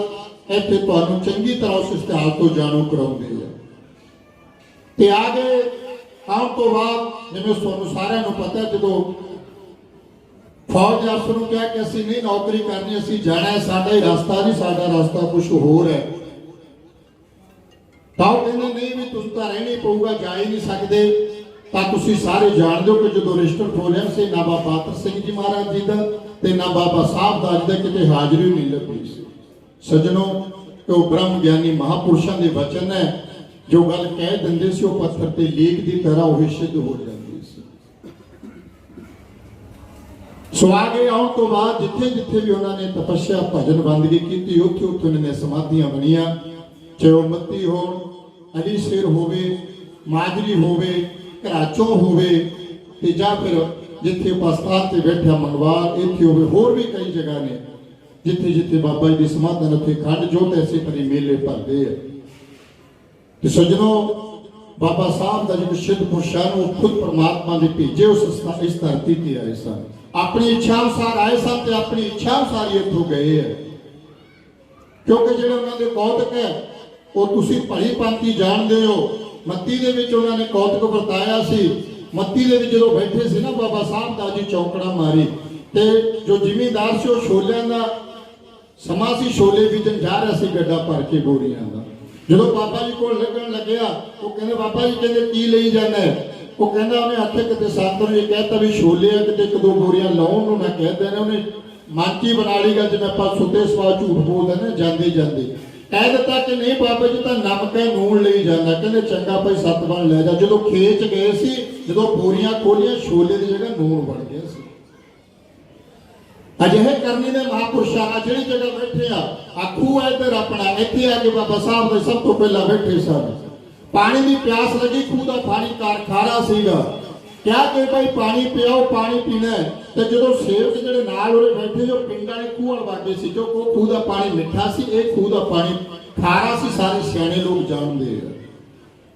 ਇੱਥੇ ਤੁਹਾਨੂੰ ਚੰਗੀ ਤਰ੍ਹਾਂ ਉਸ ਇਸ਼ਤਿਹਾਰ ਤੋਂ ਜਾਣੂ ਕਰਾਉਂਦੇ ਆ, ਤੇ ਆ ਗਏ। ਆਉਣ ਤੋਂ ਬਾਅਦ ਜਿਵੇਂ ਤੁਹਾਨੂੰ ਸਾਰਿਆਂ ਨੂੰ ਪਤਾ, ਜਦੋਂ ਫੌਜ ਦੇ ਅਫਸਰ ਨੂੰ ਕਿਹਾ ਕਿ ਅਸੀਂ ਨਹੀਂ ਨੌਕਰੀ ਕਰਨੀ, ਅਸੀਂ ਜਾਣਾ ਹੈ, ਸਾਡਾ ਹੀ ਰਸਤਾ ਨਹੀਂ, ਸਾਡਾ ਰਸਤਾ ਕੁਝ ਹੋਰ ਹੈ, ਤਾਂ ਉਹ ਕਹਿੰਦੇ ਨਹੀਂ ਵੀ ਤੁਸੀਂ ਤਾਂ ਰਹਿਣਾ ਹੀ ਪਊਗਾ, ਜਾ ਹੀ ਨਹੀਂ ਸਕਦੇ। ਤਾਂ ਤੁਸੀਂ ਸਾਰੇ ਜਾਣਦੇ ਹੋ ਕਿ ਜਦੋਂ ਰਜਿਸਟਰ ਖੋਲਿਆ ਸੀ, ਨਾ ਬਾਬਾ ਅਤਰ ਸਿੰਘ ਜੀ ਮਹਾਰਾਜ ਜੀ ਦਾ ਤੇ ਨਾ ਬਾਬਾ ਸਾਹਿਬ ਦਾਸ ਜੀ ਦਾ ਕਿਤੇ ਹਾਜ਼ਰੀ ਨਹੀਂ ਲੱਗੀ ਸੀ। ਸੱਜਣੋਂ, ਉਹ ਬ੍ਰਹਮ ਗਿਆਨੀ ਮਹਾਪੁਰਸ਼ਾਂ ਦੇ ਵਚਨ ਹੈ, ਜੋ ਗੱਲ ਕਹਿ ਦਿੰਦੇ ਸੀ ਉਹ ਪੱਥਰ ਤੇ ਲੇਖ ਦੀ ਤਰ੍ਹਾਂ ਉਹ ਸਿੱਧ ਹੋ ਜਾਂਦੀ ਸੀ। ਸੋ ਆਗੇ ਆਉਣ ਤੋਂ ਬਾਅਦ ਜਿੱਥੇ ਜਿੱਥੇ ਵੀ ਉਹਨਾਂ ਨੇ ਤਪੱਸਿਆ ਭਜਨ ਬੰਦਗੀ ਕੀਤੀ, ਉੱਥੇ ਉੱਥੇ ਉਹਨਾਂ ਨੇ ਸਮਾਧੀਆਂ ਬਣੀਆਂ, ਚਾਹੇ ਉਹ ਮੱਤੀ ਹੋਣ, ਅਲੀ ਸ਼ੇਰ ਹੋਵੇ, ਮਾਜਰੀ ਹੋਵੇ, ਘਰਾਚੋਂ ਹੋਵੇ, ਤੇ ਜਾਂ ਫਿਰ ਜਿੱਥੇ ਉਪਸਥਾਨ ਤੇ ਬੈਠਿਆ ਮੰਗਵਾਰ ਇੱਥੇ ਹੋਵੇ, ਹੋਰ ਵੀ ਕਈ ਜਗ੍ਹਾ ਨੇ ਜਿੱਥੇ ਜਿੱਥੇ ਬਾਬਾ ਜੀ ਦੀ ਸਮਾਧਾਂ ਉੱਥੇ ਖੰਡ ਜੋਤ ਐਸੇ ਪਰੀ ਮੇਲੇ ਭਰਦੇ ਆ। ਤੇ ਸੱਜਣੋਂ, ਬਾਬਾ ਸਾਹਿਬ ਦਾ ਜੋ ਸਿੱਧ ਪੁਰਸ਼ਾਂ ਨੂੰ ਖੁਦ ਪਰਮਾਤਮਾ ਦੇ ਭੇਜੇ ਇਸ ਧਰਤੀ ਤੇ ਆਏ ਸਨ, ਆਪਣੀ ਇੱਛਾ ਅਨੁਸਾਰ ਆਏ ਸਨ ਤੇ ਆਪਣੀ ਇੱਛਾ ਅਨੁਸਾਰ ਹੀ ਇੱਥੋਂ ਗਏ ਹੈ। ਕਿਉਂਕਿ ਜਿਹੜੇ ਉਹਨਾਂ ਦੇ ਕੌਤਕ ਹੈ ਉਹ ਤੁਸੀਂ ਭਲੀ ਭਾਂਤੀ ਜਾਣਦੇ ਹੋ। ਮੱਤੀ ਦੇ ਵਿੱਚ ਉਹਨਾਂ ਨੇ ਕੌਤਕ ਵਰਤਾਇਆ ਸੀ। ਮੱਤੀ ਦੇ ਵਿੱਚ ਜਦੋਂ ਬੈਠੇ ਸੀ ਨਾ ਬਾਬਾ ਸਾਹਿਬ ਦਾ ਜੀ ਚੌਂਕੜਾ ਮਾਰੀ, ਤੇ ਜੋ ਜ਼ਿਮੀਂਦਾਰ ਸੀ ਉਹ ਛੋਲਿਆਂ ਦਾ ਸਮਾਂ ਸੀ, ਛੋਲੇ ਬੀਜਣ ਜਾ ਰਿਹਾ ਸੀ ਗੱਡਾ ਭਰ ਕੇ ਬੋਰੀਆਂ ਦਾ। ਜਦੋਂ ਬਾਬਾ ਜੀ ਕੋਲ ਲੱਗਣ ਲੱਗਿਆ, ਉਹ ਕਹਿੰਦੇ ਬਾਬਾ ਜੀ ਕਹਿੰਦੇ ਕੀ ਲਈ ਜਾਂਦਾ ਹੈ? ਉਹ ਕਹਿੰਦਾ ਉਹਨੇ ਆਖੇ ਕਿਤੇ ਸੰਤ ਨੂੰ ਇਹ ਕਹਿਤਾ ਵੀ ਛੋਲੇ ਆ, ਕਿਤੇ ਇੱਕ ਦੋ ਬੋਰੀਆਂ ਲਾਉਣ ਨੂੰ ਮੈਂ ਕਹਿ ਦੇਣਾ। ਉਹਨੇ ਮਨ ਕੀ ਬਣਾ ਲਈਗਾ, ਜਿਵੇਂ ਆਪਾਂ ਸੁੱਤੇ ਸਵਾ ਝੂਠ ਬੋਲਦੇ ਨੇ, ਜਾਂਦੇ ਜਾਂਦੇ ਕਹਿ ਦਿੱਤਾ ਕਿ ਨਹੀਂ ਬਾਬਾ ਜੀ ਤਾਂ ਨਮਕ ਹੈ, ਨੂਣ ਲਈ ਜਾਂਦਾ। ਕਹਿੰਦੇ ਚੰਗਾ ਭਾਈ 7 ਬਣ ਲੈ ਜਾ। ਜਦੋਂ ਖੇਤ ਚ ਗਏ ਸੀ, ਜਦੋਂ ਬੋਰੀਆਂ ਖੋਲੀਆਂ, ਛੋਲੇ ਦੀ ਜਗ੍ਹਾ ਨੂਣ ਬਣ ਗਿਆ ਸੀ। ਅਜਿਹੇ ਕਰਨੀ ਦੇ ਮਹਾਪੁਰਸ਼ਾਂ ਨਾਲ ਜਿਹੜੀ ਜਗ੍ਹਾ ਬੈਠੇ ਆ, ਆਖੂ ਹੈ ਇੱਧਰ ਆਪਣਾ, ਇੱਥੇ ਆ ਕੇ ਬਾਬਾ ਸਾਹਿਬ ਦੇ ਸਭ ਤੋਂ ਪਹਿਲਾਂ ਬੈਠੇ ਸਨ। ਪਾਣੀ ਦੀ ਪਿਆਸ ਲੱਗੀ, ਖੂਹ ਦਾ ਪਾਣੀ ਖਾਰਾ ਸੀਗਾ, ਕਿਹਾ ਕਿ ਭਾਈ ਪਾਣੀ ਪਿਆਓ, ਪਾਣੀ ਪੀਣਾ ਹੈ। ਤੇ ਜਦੋਂ ਸੇਵਕ ਜਿਹੜੇ ਨਾਲ ਉਹਦੇ ਬੈਠੇ, ਜੋ ਪਿੰਡਾਂ ਵਾਲੇ ਖੂਹ ਵਾਗੇ ਸੀ, ਜੋ ਖੂਹ ਦਾ ਪਾਣੀ ਮਿੱਠਾ ਸੀ, ਇਹ ਖੂਹ ਦਾ ਪਾਣੀ ਖਾਰਾ ਸੀ, ਸਾਰੇ ਸਿਆਣੇ ਲੋਕ ਜਾਣਦੇ ਆ।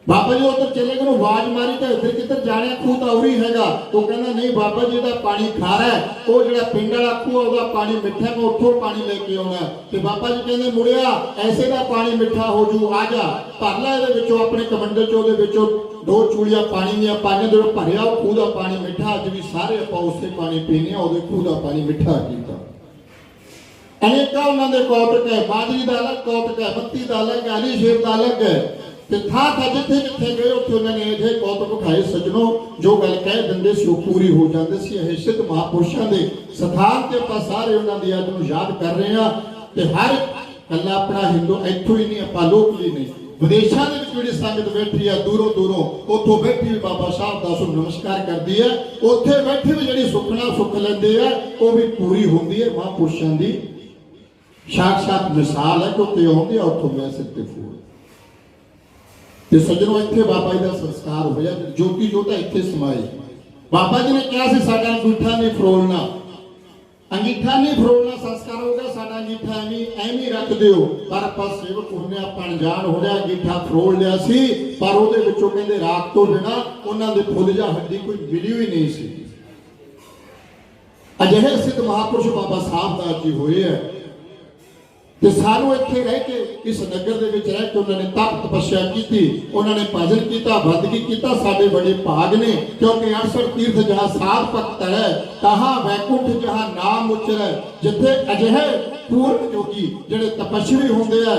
ਬਾਬਾ ਜੀ ਉਧਰ ਚਲੇ ਗਏ, ਨੂੰ ਆਵਾਜ਼ ਮਾਰੀ ਤਾਂ ਇੱਧਰ ਕਿੱਧਰ ਜਾਣਿਆ, ਖੂਹ ਤਾਂ ਉਰੀ ਹੈਗਾ। ਉਹ ਕਹਿੰਦਾ ਨਹੀਂ ਬਾਬਾ ਜੀ ਦਾ ਪਾਣੀ ਖਾਰਾ ਹੈ, ਉਹ ਜਿਹੜਾ ਪਿੰਡ ਵਾਲਾ ਖੂਹ ਉਹਦਾ ਪਾਣੀ ਮਿੱਠਾ, ਮੈਂ ਉੱਥੋਂ ਪਾਣੀ ਲੈ ਕੇ ਆਉਣਾ। ਤੇ ਬਾਬਾ ਜੀ ਕਹਿੰਦੇ ਮੁੜਿਆ, ਐਸੇ ਦਾ ਪਾਣੀ ਮਿੱਠਾ ਹੋ ਜੂ, ਆ ਜਾ ਭਰ ਲੈ ਇਹਦੇ ਵਿੱਚੋਂ, ਆਪਣੇ ਕਮੰਡਲ ਚ ਉਹਦੇ ਵਿੱਚੋਂ 2 ਚੂੜੀਆਂ ਪਾਣੀ ਦੀਆਂ ਪਾਈਆਂ, ਦੇ ਭਰਿਆ ਉਹ ਖੂਹ ਦਾ ਪਾਣੀ ਮਿੱਠਾ। ਅੱਜ ਵੀ ਸਾਰੇ ਆਪਾਂ ਉਸੇ ਪਾਣੀ ਪੀਂਦੇ ਆ, ਉਹਦੇ ਖੂਹ ਦਾ ਪਾਣੀ ਮਿੱਠਾ ਕੀਤਾ। ਅਨੇਕਾਂ ਉਹਨਾਂ ਦੇ ਕੌਤਕ ਹੈ, ਬਾਦਰੀ ਦਾ ਅਲੱਗ ਕੌਤਕ ਹੈ, ਬੱਤੀ ਦਾ ਅਲੱਗ ਹੈ, ਅਲੀ ਸ਼ੇਰ ਦਾ ਅਲੱਗ ਹੈ। ਤੇ ਥਾਂ ਜਿੱਥੇ ਜਿੱਥੇ ਗਏ ਉੱਥੇ ਉਹਨਾਂ ਨੇ ਇਹ ਕੌਤਕ ਉਠਾਏ। ਸੱਜਣੋਂ, ਜੋ ਗੱਲ ਕਹਿ ਦਿੰਦੇ ਸੀ ਉਹ ਪੂਰੀ ਹੋ ਜਾਂਦੀ ਸੀ। ਇਹ ਸਿੱਧ ਮਹਾਪੁਰਸ਼ਾਂ ਦੇ ਸਥਾਨ ਤੇ ਆਪਾਂ ਸਾਰੇ ਉਹਨਾਂ ਦੀ ਅੱਜ ਨੂੰ ਯਾਦ ਕਰ ਰਹੇ ਹਾਂ। ਤੇ ਹਰ ਕੱਲਾ ਆਪਣਾ ਹਿੰਦੂ ਇੱਥੋਂ ਹੀ ਨਹੀਂ, ਆਪਾਂ ਲੋਕ ਵੀ ਨਹੀਂ, ਵਿਦੇਸ਼ਾਂ ਦੇ ਵਿੱਚ ਜਿਹੜੀ ਸੰਗਤ ਬੈਠੀ ਆ, ਦੂਰੋਂ ਦੂਰੋਂ ਉੱਥੋਂ ਬੈਠੀ ਵੀ ਬਾਬਾ ਸਾਹਿਬ ਦਾ ਨੂੰ ਨਮਸਕਾਰ ਕਰਦੀ ਹੈ। ਉੱਥੇ ਬੈਠੇ ਵੀ ਜਿਹੜੀ ਸੁਖਣਾ ਸੁੱਖ ਲੈਂਦੇ ਆ, ਉਹ ਵੀ ਪੂਰੀ ਹੁੰਦੀ ਹੈ। ਮਹਾਪੁਰਸ਼ਾਂ ਦੀ ਸਾਖਸ਼ਾਤ ਮਿਸਾਲ ਹੈ ਕਿ ਉੱਥੇ ਆਉਂਦੇ ਆ, ਉੱਥੋਂ ਲੈ ਸਕਦੇ ਫੂਲ। ਤੇ ਸੱਜਣੋਂ, ਇੱਥੇ ਬਾਬਾ ਜੀ ਦਾ ਸੰਸਕਾਰ ਹੋਇਆ, ਜੋਤੀ ਜੋਤਾ ਇੱਥੇ ਸਮਾਈ। ਬਾਬਾ ਜੀ ਨੇ ਕਿਹਾ ਸੀ ਸਾਡਾ ਅੰਗੂਠਾ ਨਹੀਂ ਫਰੋਲਣਾ, ਅੰਗੀਠਾ ਨਹੀਂ ਫਰੋਲਣਾ, ਸੰਸਕਾਰ ਹੋ ਗਿਆ ਸਾਡਾ ਅੰਗੀਠਾ ਐਵੇਂ ਰੱਖ ਦਿਓ। ਪਰ ਆਪਾਂ ਸੇਵਕ ਹੁੰਦੇ ਆ, ਆਪਾਂ ਅਣਜਾਣ ਹੋ ਰਿਹਾ, ਅੰਗੀਠਾ ਫਰੋਲ ਲਿਆ ਸੀ, ਪਰ ਉਹਦੇ ਵਿੱਚੋਂ ਕਹਿੰਦੇ ਰਾਤ ਤੋਂ ਬਿਨਾਂ ਉਹਨਾਂ ਦੇ ਫੁੱਲ ਜਾਂ ਹੱਡੀ ਕੋਈ ਮਿਲੀ ਹੀ ਨਹੀਂ ਸੀ। ਅਜਿਹੇ ਸਿੱਧ ਮਹਾਪੁਰਸ਼ ਬਾਬਾ ਸਾਹਿਬ ਦਾਸ ਜੀ ਹੋਏ ਹੈ। ਤੇ ਸਾਨੂੰ ਇੱਥੇ ਰਹਿ ਕੇ, ਇਸ ਨਗਰ ਦੇ ਵਿੱਚ ਰਹਿ ਕੇ ਉਹਨਾਂ ਨੇ ਤਪ ਤਪੱਸਿਆ ਕੀਤੀ, ਉਹਨਾਂ ਨੇ ਭਜਨ ਕੀਤਾ, ਬੰਦਗੀ ਕੀਤਾ। ਸਾਡੇ ਬੜੇ ਭਾਗ ਨੇ, ਕਿਉਂਕਿ 68 ਤੀਰਥ ਜਹਾਂ ਸਾਧ ਭਗਤ ਹੈ, ਤਹਾਂ ਵੈਕੁੰਠ ਜਹਾਂ ਨਾਮ ਉਚਰੈ। ਜਿੱਥੇ ਅਜਿਹੇ ਪੂਰਨ ਜੋਗੀ ਜਿਹੜੇ ਤਪਸਵੀ ਹੁੰਦੇ ਆ,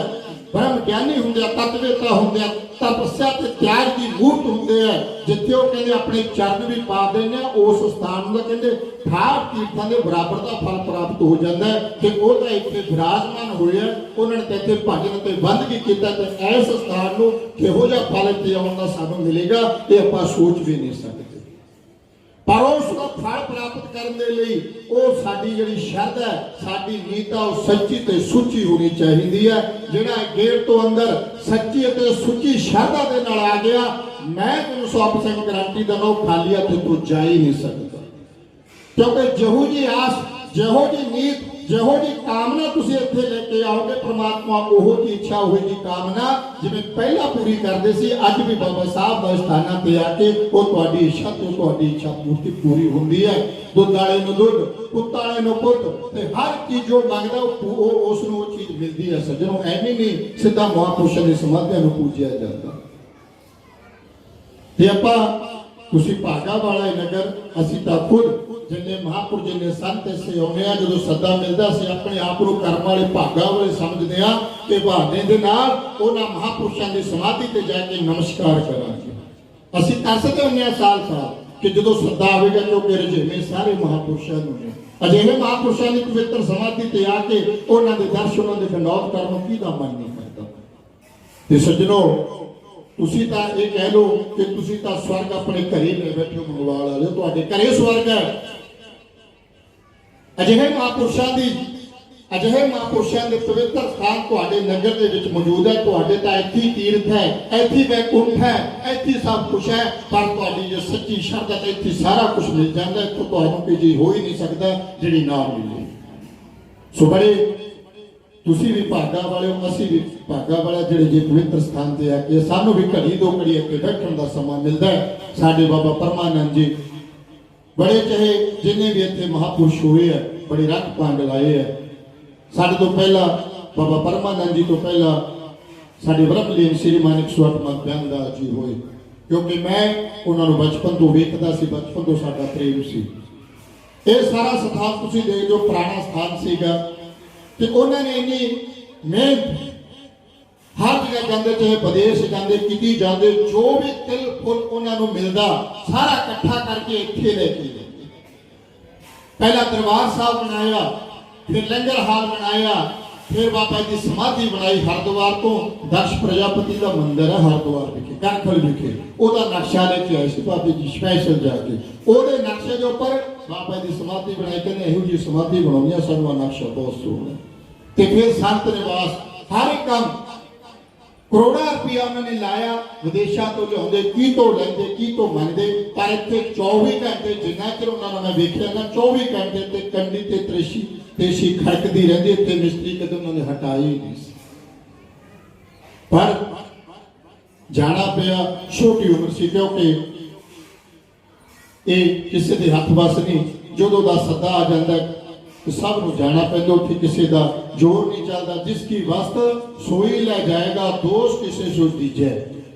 ਬ੍ਰਹਮ ਗਿਆਨੀ ਹੁੰਦੇ ਆ, ਤਤਵੇਤਾ ਹੁੰਦੇ ਆ, ਤਪੱਸਿਆ ਤੇ ਤਿਆਗ ਦੀ ਮੂਰਤ ਹੁੰਦੇ ਆ, ਜਿੱਥੇ ਉਹ ਕਹਿੰਦੇ ਆਪਣੇ ਚਰਨ ਵੀ ਪਾ ਦਿੰਦੇ ਆ, ਉਸ ਸਥਾਨ ਨੂੰ ਕਹਿੰਦੇ 68 ਤੀਰਥਾਂ ਦੇ ਬਰਾਬਰ ਦਾ ਫਲ ਪ੍ਰਾਪਤ ਹੋ ਜਾਂਦਾ ਹੈ ਕਿ ਉਹ ਤਾਂ ਇੱਥੇ ਵਿਰਾਜਮਾਨ ਹੋਇਆ, ਉਹਨਾਂ ਨੇ ਤਾਂ ਇੱਥੇ ਭਜਨ ਤੇ ਬੰਦਗੀ ਕੀਤਾ, ਤੇ ਇਸ ਸਥਾਨ ਨੂੰ ਕਿਹੋ ਜਿਹਾ ਫਲ ਇੱਥੇ ਆਉਣ ਦਾ ਸਾਨੂੰ ਮਿਲੇਗਾ ਇਹ ਆਪਾਂ ਸੋਚ ਵੀ ਨਹੀਂ ਸਕਦੇ। ਪਰ ਉਸ ਦਾ ਫਲ ਪ੍ਰਾਪਤ ਕਰਨ ਦੇ ਲਈ ਉਹ ਸਾਡੀ ਜਿਹੜੀ ਸ਼ਰਧਾ ਹੈ, ਸਾਡੀ ਨੀਤ ਆ, ਉਹ ਸੱਚੀ ਤੇ ਸੁੱਚੀ ਹੋਣੀ ਚਾਹੀਦੀ ਹੈ। ਜਿਹੜਾ ਗੇਟ ਤੋਂ ਅੰਦਰ ਸੱਚੀ ਅਤੇ ਸੁੱਚੀ ਸ਼ਰਧਾ ਦੇ ਨਾਲ ਆ ਗਿਆ, ਮੈਂ ਤੁਹਾਨੂੰ 100% ਗਾਰੰਟੀ ਦਿੰਦਾ ਉਹ ਖਾਲੀ ਹੱਥ ਤੋਂ ਜਾ ਹੀ ਨਹੀਂ ਸਕਦਾ, ਕਿਉਂਕਿ ਜਿਹੋ ਜੀ ਆਸ, ਜਿਹੋ ਜੀ ਨੀਤ, ਜਿਹੋ ਜੀ ਕਾਮਨਾ ਤੁਸੀਂ ਇੱਥੇ ਲੈ ਕੇ ਆਓਗੇ, ਪ੍ਰਮਾਤਮਾ ਉਹੋ ਜੀ ਇੱਛਾ, ਉਹੋ ਜੀ ਕਾਮਨਾ ਜਿਵੇਂ ਪਹਿਲਾਂ ਪੂਰੀ ਕਰਦੇ ਸੀ, ਅੱਜ ਵੀ ਬਾਬਾ ਸਾਹਿਬ ਦਾ ਸਥਾਨਾਂ ਤੇ ਆ ਕੇ ਉਹ ਤੁਹਾਡੀ ਇੱਛਾ ਤੇ ਤੁਹਾਡੀ ਇੱਛਾ ਪੂਰੀ ਹੁੰਦੀ ਹੈ। ਦੁੱਧ ਵਾਲੇ ਨੂੰ ਦੁੱਧ, ਪੁੱਤ ਵਾਲੇ ਨੂੰ ਪੁੱਤ, ਤੇ ਹਰ ਚੀਜ਼ ਜੋ ਮੰਗਦਾ ਉਹ ਉਸ ਨੂੰ ਉਹ ਚੀਜ਼ ਮਿਲਦੀ ਹੈ। ਸੱਜਣੋ, ਐਵੇਂ ਨਹੀਂ ਸਿੱਧਾ ਮਹਾਂਪੁਰਸ਼ਾਂ ਦੀ ਸਮਾਧੀਆਂ ਨੂੰ ਪੂਜਿਆ ਜਾਂਦਾ। ਤੇ ਆਪਾਂ ਤੁਸੀਂ ਭਾਗਾ ਵਾਲਾ ਨਗਰ, ਅਸੀਂ ਤਾਂ ਖੁਦ ਜਿੰਨੇ ਮਹਾਂਪੁਰਸ਼ ਜਿੰਨੇ ਸੰਤ ਇੱਥੇ ਆਉਂਦੇ ਆ, ਜਦੋਂ ਸੱਦਾ ਮਿਲਦਾ ਸੀ ਆਪਣੇ ਆਪ ਨੂੰ ਕਰਮ ਵਾਲੇ ਭਾਗਾ ਵਾਲੇ ਸਮਝਦੇ ਆ ਕਿ ਬਹਾਨੇ ਦੇ ਨਾਲ ਉਹਨਾਂ ਮਹਾਂਪੁਰਸ਼ਾਂ ਦੀ ਸਮਾਧੀ ਤੇ ਜਾ ਕੇ ਨਮਸਕਾਰ ਕਰਾਂਗੇ। ਅਸੀਂ ਤਰਸਦੇ ਹੁੰਦੇ ਆ ਸਾਲ ਕਿ ਜਦੋਂ ਸੱਦਾ ਆਵੇਗਾ, ਕਿਉਂਕਿ ਰਜੇਵੇਂ ਸਾਰੇ ਮਹਾਂਪੁਰਸ਼ਾਂ ਨੂੰ ਨੇ। ਅਜਿਹੇ ਮਹਾਂਪੁਰਸ਼ਾਂ ਦੀ ਪਵਿੱਤਰ ਸਮਾਧੀ ਤੇ ਆ ਕੇ ਉਹਨਾਂ ਦੇ ਦਰਸ਼ਨ, ਉਹਨਾਂ ਦੇ ਖੰਡੌਤ ਕਰਨ ਨੂੰ ਕਿਹਦਾ ਮਨ ਨਹੀਂ ਕਰਦਾ। ਤੇ ਸੱਜਣੋ, ਤੁਸੀਂ ਤਾਂ ਇਹ ਕਹਿ ਲਓ ਕਿ ਤੁਸੀਂ ਤਾਂ ਸਵਰਗ ਆਪਣੇ ਘਰੇ ਲੈ ਬੈਠੇ ਹੋ, ਮੰਗਵਾਲ ਵਾਲੇ, ਤੁਹਾਡੇ ਘਰੇ ਸਵਰਗ ਹੈ। ਅਜਿਹੇ ਮਹਾਂਪੁਰਸ਼ਾਂ ਦੇ ਪਵਿੱਤਰ ਸਥਾਨ ਤੁਹਾਡੇ ਨਗਰ ਦੇ ਵਿੱਚ ਮੌਜੂਦ ਹੈ। ਤੁਹਾਡੇ ਤਾਂ ਇੱਥੇ ਤੀਰਥ ਹੈ, ਇੱਥੇ ਵੈਕੁੰਠ ਹੈ, ਇੱਥੇ ਸਭ ਕੁਝ ਹੈ। ਪਰ ਤੁਹਾਡੀ ਜੇ ਸੱਚੀ ਸ਼ਰਧਾ ਤੇ ਇੱਥੇ ਸਾਰਾ ਕੁਝ ਮਿਲ ਜਾਂਦਾ, ਇੱਥੋਂ ਤੁਹਾਨੂੰ ਕੋਈ ਚੀਜ਼ ਹੋ ਹੀ ਨਹੀਂ ਸਕਦਾ ਜਿਹੜੀ ਨਾ ਮਿਲੇ। ਸੋ ਬੜੇ ਤੁਸੀਂ ਵੀ ਭਾਗਾ ਵਾਲੇ ਹੋ, ਅਸੀਂ ਵੀ ਭਾਗਾ ਵਾਲੇ, ਜਿਹੜੇ ਜੇ ਪਵਿੱਤਰ ਸਥਾਨ ਤੇ ਆ ਕੇ ਸਾਨੂੰ ਵੀ ਘੜੀ ਦੋ ਘੜੀ ਅੱਗੇ ਬੈਠਣ ਦਾ ਸਮਾਂ ਮਿਲਦਾ ਹੈ। ਸਾਡੇ ਬਾਬਾ ਪਰਮਾਨੰਦ ਜੀ ਬੜੇ ਚਾਹੇ ਜਿੰਨੇ ਵੀ ਇੱਥੇ ਮਹਾਂਪੁਰਸ਼ ਹੋਏ ਆ, ਬੜੇ ਰੱਖ ਪਾਂਡ ਲਾਏ ਆ। ਸਾਡੇ ਤੋਂ ਪਹਿਲਾਂ ਬਾਬਾ ਪਰਮਾਨੰਦ ਜੀ ਤੋਂ ਪਹਿਲਾਂ ਸਾਡੇ ਬ੍ਰਹਮਲੀਨ ਸ੍ਰੀ ਮਾਨਿਕ ਸਵਰਤਮਤ ਬਿਆਨਦਾਸ ਜੀ ਹੋਏ, ਕਿਉਂਕਿ ਮੈਂ ਉਹਨਾਂ ਨੂੰ ਬਚਪਨ ਤੋਂ ਵੇਖਦਾ ਸੀ, ਬਚਪਨ ਤੋਂ ਸਾਡਾ ਪ੍ਰੇਮ ਸੀ। ਇਹ ਸਾਰਾ ਸਥਾਨ ਤੁਸੀਂ ਦੇਖ ਜੋ ਪੁਰਾਣਾ ਸਥਾਨ ਸੀਗਾ, ਤੇ ਉਹਨਾਂ ਨੇ ਇੰਨੀ ਮਿਹਨਤ, ਹਰ ਜਗ੍ਹਾ ਜਾਂਦੇ, ਚਾਹੇ ਵਿਦੇਸ਼ ਜਾਂਦੇ, ਕਿਤੇ ਜਾਂਦੇ, ਜੋ ਵੀ ਤਿਲ ਫੁੱਲ ਉਹਨਾਂ ਨੂੰ ਮਿਲਦਾ ਸਾਰਾ ਇਕੱਠਾ ਕਰਕੇ ਇੱਥੇ ਲੈ ਕੇ ਜਾਂਦੇ। ਪਹਿਲਾਂ ਦਰਬਾਰ ਸਾਹਿਬ ਬਣਾਇਆ, ਫਿਰ ਲੰਗਰ ਹਾਲ ਬਣਾਇਆ, ਫਿਰ ਬਾਬਾ ਜੀ ਦੀ ਸਮਾਧੀ ਬਣਾਈ। ਹਰਿਦੁਆਰ ਤੋਂ ਦਕਸ਼ ਪ੍ਰਜਾਪਤੀ ਦਾ ਮੰਦਿਰ ਹੈ ਹਰਿਦੁਆਰ ਵਿਖੇ, ਕਰਖਲ ਵਿਖੇ, ਉਹਦਾ ਨਕਸ਼ਾ ਲੈ ਕੇ ਆਏ ਸੀ ਬਾਬੇ ਜੀ ਸਪੈਸ਼ਲ ਜਾ ਕੇ। ਉਹਦੇ ਨਕਸ਼ੇ ਦੇ ਉੱਪਰ ਬਾਬਾ ਦੀ ਸਮਾਧੀ ਬਣਾਈ, ਕਹਿੰਦੇ ਇਹੋ ਜਿਹੀ ਸਮਾਧੀ ਬਣਾਉਣੀ ਆ, ਸਾਨੂੰ ਨਕਸ਼ਾ ਬਹੁਤ ਸੋਹਣਾ। ਤੇ ਫਿਰ ਸੰਤ ਨਿਵਾਸ, ਹਰ ਇੱਕ ਕੰਮ ਕਰੋੜਾਂ ਰੁਪਇਆ ਉਹਨਾਂ ਨੇ ਲਾਇਆ, ਵਿਦੇਸ਼ਾਂ ਤੋਂ ਲਿਆਉਂਦੇ, ਕੀ ਤੋਂ ਲੈਂਦੇ, ਕੀ ਤੋਂ ਮੰਗਦੇ, ਪਰ ਇੱਥੇ 24 ਘੰਟੇ ਜਿੰਨਾ ਚਿਰ ਉਹਨਾਂ ਨੂੰ ਮੈਂ ਵੇਖਿਆ ਨਾ, 24 ਘੰਟੇ ਤੇ ਕੰਡੀ ਤੇ ਤੇਸ਼ੀ ਖੜਕਦੀ ਰਹਿੰਦੀ। ਇੱਥੇ ਮਿਸਤਰੀ ਕਦੇ ਉਹਨਾਂ ਨੇ ਹਟਾਈ ਨਹੀਂ ਸੀ, ਪਰ ਜਾਣਾ ਪਿਆ, ਛੋਟੀ ਉਮਰ ਸੀ, ਕਿਉਂਕਿ ਇਹ ਕਿਸੇ ਦੇ ਹੱਥ ਵੱਸ ਨਹੀਂ। ਜਦੋਂ ਦਾ ਸੱਦਾ ਆ ਜਾਂਦਾ ਸਭ ਨੂੰ ਜਾਣਾ ਪੈਂਦਾ, ਉੱਥੇ ਕਿਸੇ ਦਾ ਜ਼ੋਰ ਨਹੀਂ ਚੱਲਦਾ। ਜਿਸ ਕੀ ਵਸਤ ਸੋਈ ਲੈ ਜਾਏਗਾ, ਦੋਸ਼ ਕਿਸੇ ਸੋ ਦੀਜੈ।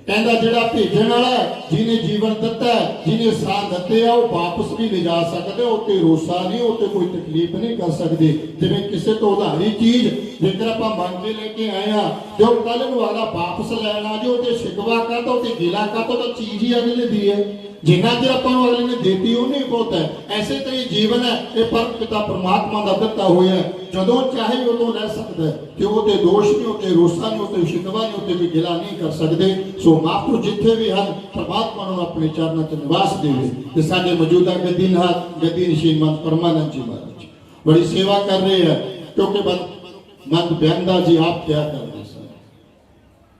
ਕਹਿੰਦਾ ਜਿਹੜਾ ਭੇਜਣ ਵਾਲਾ, ਜਿਹਨੇ ਜੀਵਨ ਦਿੱਤਾ, ਜਿਹਨੇ ਸਾਹ ਦਿੱਤੇ ਆ, ਉਹ ਵਾਪਸ ਵੀ ਲਿਜਾ ਸਕਦੇ, ਉੱਤੇ ਰੋਸਾ ਨਹੀਂ, ਉੱਤੇ ਕੋਈ ਤਕਲੀਫ ਨਹੀਂ ਕਰ ਸਕਦੇ। ਜਿਵੇਂ ਕਿਸੇ ਤੋਂ ਉਧਾਰੀ ਚੀਜ਼ ਜੇਕਰ ਆਪਾਂ ਮੰਗ ਕੇ ਲੈ ਕੇ ਆਏ ਆ, ਤੇ ਉਹ ਕੱਲ ਨੂੰ ਆਲਾ ਵਾਪਸ ਲੈਣਾ, ਜੋ ਉਹਦੇ ਸ਼ਿਕਵਾ ਕਰਦਾ, ਉਹਤੇ ਗਿਲਾ ਕਰਦਾ, ਤਾਂ ਚੀਜ਼ ਹੀ ਅਗਲੇ ਦੀ ਹੈ। ਜਿੰਨਾ ਚਿਰ ਆਪਾਂ ਨੂੰ ਅਗਲੇ ਨੇ ਦੇਤੀ ਉਹਨੇ ਬਹੁਤ ਹੈ। ਐਸੇ ਤਰ੍ਹਾਂ ਜੀਵਨ ਹੈ, ਇਹ ਪਰਮ ਪਿਤਾ ਪਰਮਾਤਮਾ ਦਾ ਦਿੱਤਾ ਹੋਇਆ, ਜਦੋਂ ਚਾਹੇ ਉਦੋਂ ਲੈ ਸਕਦਾ, ਕਿ ਉਹਦੇ ਦੋਸ਼ ਨਹੀਂ, ਉਹਦੇ ਰੋਸਾ ਨਹੀਂ, ਉਹਦੇ ਸ਼ਿਕਵਾ ਨਹੀਂ, ਉਹਦੇ ਕੋਈ ਗਿਲਾ ਨਹੀਂ ਕਰ ਸਕਦੇ। ਸੋ ਮਹਾਂਪੁਰਖ ਜਿੱਥੇ ਵੀ ਹਨ, ਪਰਮਾਤਮਾ ਨੂੰ ਆਪਣੇ ਚਰਨਾਂ 'ਚ ਨਿਵਾਸ ਦੇਵੇ। ਤੇ ਸਾਡੇ ਮੌਜੂਦਾ ਗੱਦੀ ਨਸ਼ੀਨਮੰਦ ਪਰਮਾਨੰਦ ਜੀ ਮਹਾਰਾਜ ਬੜੀ ਸੇਵਾ ਕਰ ਰਹੇ ਹੈ, ਕਿਉਂਕਿ ਮੰਦ ਬਿਆਨਦਾਸ ਜੀ ਆਪ ਕਿਆ ਕਰਦੇ ਸਨ।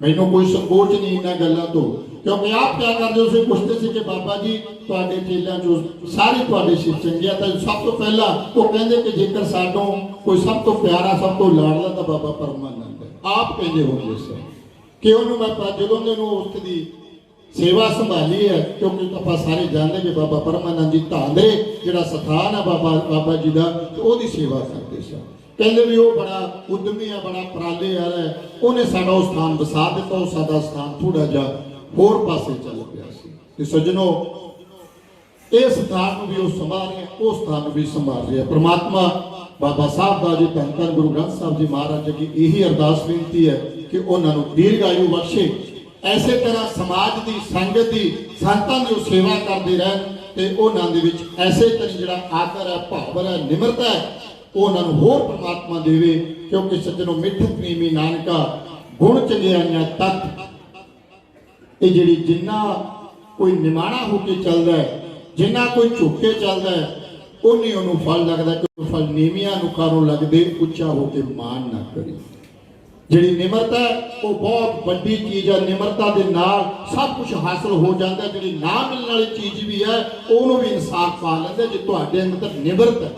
ਮੈਨੂੰ ਕੋਈ ਸੰਕੋਚ ਨਹੀਂ ਇਹਨਾਂ ਗੱਲਾਂ ਤੋਂ, ਕਿਉਂਕਿ ਆਪ ਕਿਆ ਕਰਦੇ ਹੋ? ਪੁੱਛਦੇ ਸੀ ਕਿ ਬਾਬਾ ਜੀ ਤੁਹਾਡੇ ਚੇਲਿਆਂ ਚੋਂ ਸਾਰੇ ਤੁਹਾਡੇ ਸਿਰ ਚੰਗੇ ਆ, ਤਾਂ ਸਭ ਤੋਂ ਪਹਿਲਾਂ ਉਹ ਕਹਿੰਦੇ ਕਿ ਜੇਕਰ ਸਾਨੂੰ ਕੋਈ ਸਭ ਤੋਂ ਪਿਆਰਾ, ਸਭ ਤੋਂ ਲਾਡਲਾ ਤਾਂ ਬਾਬਾ ਪਰਮਾਨੰਦ ਹੈ। ਆਪ ਕਹਿੰਦੇ ਹੁੰਦੇ ਸਨ ਕਿ ਉਹਨੂੰ ਮੈਂ ਜਦੋਂ ਉਹਨੂੰ ਉਸ ਦੀ ਸੇਵਾ ਸੰਭਾਲੀ ਹੈ, ਕਿਉਂਕਿ ਆਪਾਂ ਸਾਰੇ ਜਾਣਦੇ ਕਿ ਬਾਬਾ ਪਰਮਾਨੰਦ ਜੀ ਧਾਂਦਰੇ ਜਿਹੜਾ ਸਥਾਨ ਹੈ ਬਾਬਾ ਜੀ ਦਾ, ਉਹਦੀ ਸੇਵਾ ਕਰਦੇ ਸਨ। ਕਹਿੰਦੇ ਵੀ ਉਹ ਬੜਾ ਉਦਮੀ ਹੈ, ਬੜਾ ਪਰਾਲੇ ਵਾਲਾ ਹੈ, ਉਹਨੇ ਸਾਡਾ ਉਹ ਸਥਾਨ ਵਸਾ ਦਿੱਤਾ। ਉਹ ਸਾਡਾ ਸਥਾਨ ਥੋੜਾ ਜਿਹਾ ਹੋਰ ਪਾਸੇ ਚੱਲ ਪਿਆ ਸੀ। ਤੇ ਸੱਜਣੋ, ਇਹ ਸਥਾਨ ਨੂੰ ਵੀ ਉਹ ਸੰਭਾਲ ਰਿਹਾ, ਉਹ ਸਥਾਨ ਨੂੰ ਵੀ ਸੰਭਾਲ ਰਿਹਾ। ਪ੍ਰਮਾਤਮਾ ਬਾਬਾ ਸਾਹਿਬ ਦਾ ਜੀ ਧੰਨ ਧੰਨ ਗੁਰੂ ਗ੍ਰੰਥ ਸਾਹਿਬ ਜੀ ਮਹਾਰਾਜ ਜੀ ਇਹੀ ਅਰਦਾਸ ਬੇਨਤੀ ਹੈ ਕਿ ਉਹਨਾਂ ਨੂੰ ਦੀਰਘ ਆਯੂ ਬਖਸ਼ੇ। ਐਸੇ ਤਰ੍ਹਾਂ ਸਮਾਜ ਦੀ ਸੰਗਤ ਦੀ ਸੰਤਾਂ ਦੀ ਉਹ ਸੇਵਾ ਕਰਦੇ ਰਹਿਣ ਤੇ ਉਹਨਾਂ ਦੇ ਵਿੱਚ ਐਸੇ ਤਰ੍ਹਾਂ ਜਿਹੜਾ ਆਦਰ ਹੈ, ਭਾਵਨਾ ਹੈ, ਨਿਮਰਤਾ ਹੈ, ਉਹ ਉਹਨਾਂ ਨੂੰ ਹੋਰ ਪ੍ਰਮਾਤਮਾ ਦੇਵੇ। ਕਿਉਂਕਿ ਸੱਜਣੋ ਮਿੱਠਤ ਪ੍ਰੇਮੀ ਨਾਨਕਾ ਗੁਣ ਚੰਗਿਆਈਆਂ ਤੱਤ, ਇਹ ਜਿਹੜੀ ਜਿੰਨਾ ਕੋਈ ਨਿਮਾਣਾ ਹੋ ਕੇ ਚੱਲਦਾ ਹੈ, ਜਿੰਨਾ ਕੋਈ ਝੁੱਕ ਕੇ ਚੱਲਦਾ ਹੈ, ਉਹਨੇ ਉਹਨੂੰ ਫਲ ਲੱਗਦਾ ਕਿ ਫਲ ਨੀਵਿਆਂ ਨੂੰ ਕਾਰੋਂ ਲੱਗਦੇ, ਉੱਚਾ ਹੋ ਕੇ ਮਾਣ ਨਾ ਕਰੇ। ਜਿਹੜੀ ਨਿਮਰਤਾ ਹੈ ਉਹ ਬਹੁਤ ਵੱਡੀ ਚੀਜ਼ ਹੈ। ਨਿਮਰਤਾ ਦੇ ਨਾਲ ਸਭ ਕੁਝ ਹਾਸਲ ਹੋ ਜਾਂਦਾ। ਜਿਹੜੀ ਨਾ ਮਿਲਣ ਵਾਲੀ ਚੀਜ਼ ਵੀ ਹੈ ਉਹਨੂੰ ਵੀ ਇਨਸਾਨ ਪਾ ਲੈਂਦਾ। ਜੇ ਤੁਹਾਡੇ ਅੰਦਰ ਨਿਮਰਤਾ ਹੈ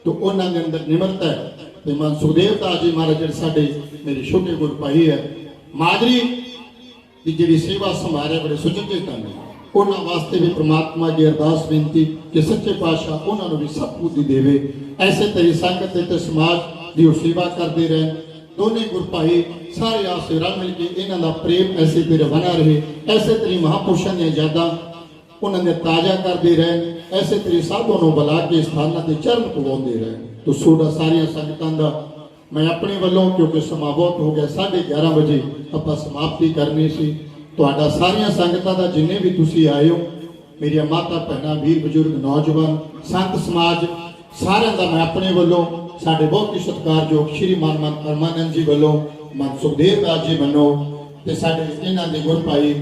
ਤਾਂ ਉਹਨਾਂ ਦੇ ਅੰਦਰ ਨਿਮਰਤਾ ਹੈ। ਤੇ ਮਨ ਸੁਖਦੇਵ ਦਾਸ ਜੀ ਮਹਾਰਾਜ ਜਿਹੜੇ ਸਾਡੇ ਮੇਰੇ ਛੋਟੇ ਗੁਰੂ ਭਾਈ ਹੈ, ਮਾਦਰੀ ਦੀ ਜਿਹੜੀ ਸੇਵਾ ਸੰਭਾਲੇ ਬੜੇ ਸੁਚੱਜੇ ਕੰਮ ਹੈ। ਉਹਨਾਂ ਵਾਸਤੇ ਵੀ ਪ੍ਰਮਾਤਮਾ ਦੀ ਅਰਦਾਸ ਬੇਨਤੀ ਕਿ ਸੱਚੇ ਪਾਤਸ਼ਾਹ ਉਹਨਾਂ ਨੂੰ ਵੀ ਸਭ ਕੁਝ ਦੇਵੇ। ਐਸੇ ਤਰੀ ਸੰਗਤ ਤੇ ਸਮਾਜ ਦੀ ਉਹ ਸੇਵਾ ਕਰਦੇ ਰਹਿਣ। ਦੋਨੇ ਗੁਰੂ ਭਾਈ ਸਾਰੇ ਆਸੇ ਰਲ ਮਿਲ ਕੇ ਇਹਨਾਂ ਦਾ ਪ੍ਰੇਮ ਐਸੇ ਤੇਰੇ ਬਣਾ ਰਹੇ। ਐਸੇ ਤਰੀ ਮਹਾਂਪੁਰਸ਼ਾਂ ਦੀਆਂ ਯਾਦਾਂ ਉਹਨਾਂ ਨੇ ਤਾਜ਼ਾ ਕਰਦੇ ਰਹਿਣ। ਐਸੇ ਤਰੀ ਸਾਧੂਆਂ ਨੂੰ ਬੁਲਾ ਕੇ ਸਥਾਨਾਂ ਤੇ ਚਰਨ ਪਵਾਉਂਦੇ ਰਹਿਣ। ਤੋ ਸੋਡਾ ਸਾਰੀਆਂ ਸੰਗਤਾਂ ਦਾ ਮੈਂ ਆਪਣੇ ਵੱਲੋਂ, ਕਿਉਂਕਿ ਸਮਾਂ ਬਹੁਤ ਹੋ ਗਿਆ, 11:30 ਵਜੇ ਆਪਾਂ ਸਮਾਪਤੀ ਕਰਨੀ ਸੀ। ਤੁਹਾਡਾ ਸਾਰੀਆਂ ਸੰਗਤਾਂ ਦਾ ਜਿੰਨੇ ਵੀ ਤੁਸੀਂ ਆਏ ਹੋ, ਮੇਰੀਆਂ ਮਾਤਾ ਭੈਣਾਂ, ਵੀਰ ਬਜ਼ੁਰਗ, ਨੌਜਵਾਨ, ਸੰਤ ਸਮਾਜ, ਸਾਰਿਆਂ ਦਾ ਮੈਂ ਆਪਣੇ ਵੱਲੋਂ, ਸਾਡੇ ਬਹੁਤ ਹੀ ਸਤਿਕਾਰਯੋਗ ਸ਼੍ਰੀ ਮਾਨ ਪਰਮਾਨੰਦ ਜੀ ਵੱਲੋਂ, ਮਾਨ ਸੁਖਦੇਵ ਦਾਸ ਜੀ ਵੱਲੋਂ ਤੇ ਸਾਡੇ ਇਹਨਾਂ ਦੇ ਗੁਰੂ ਭਾਈ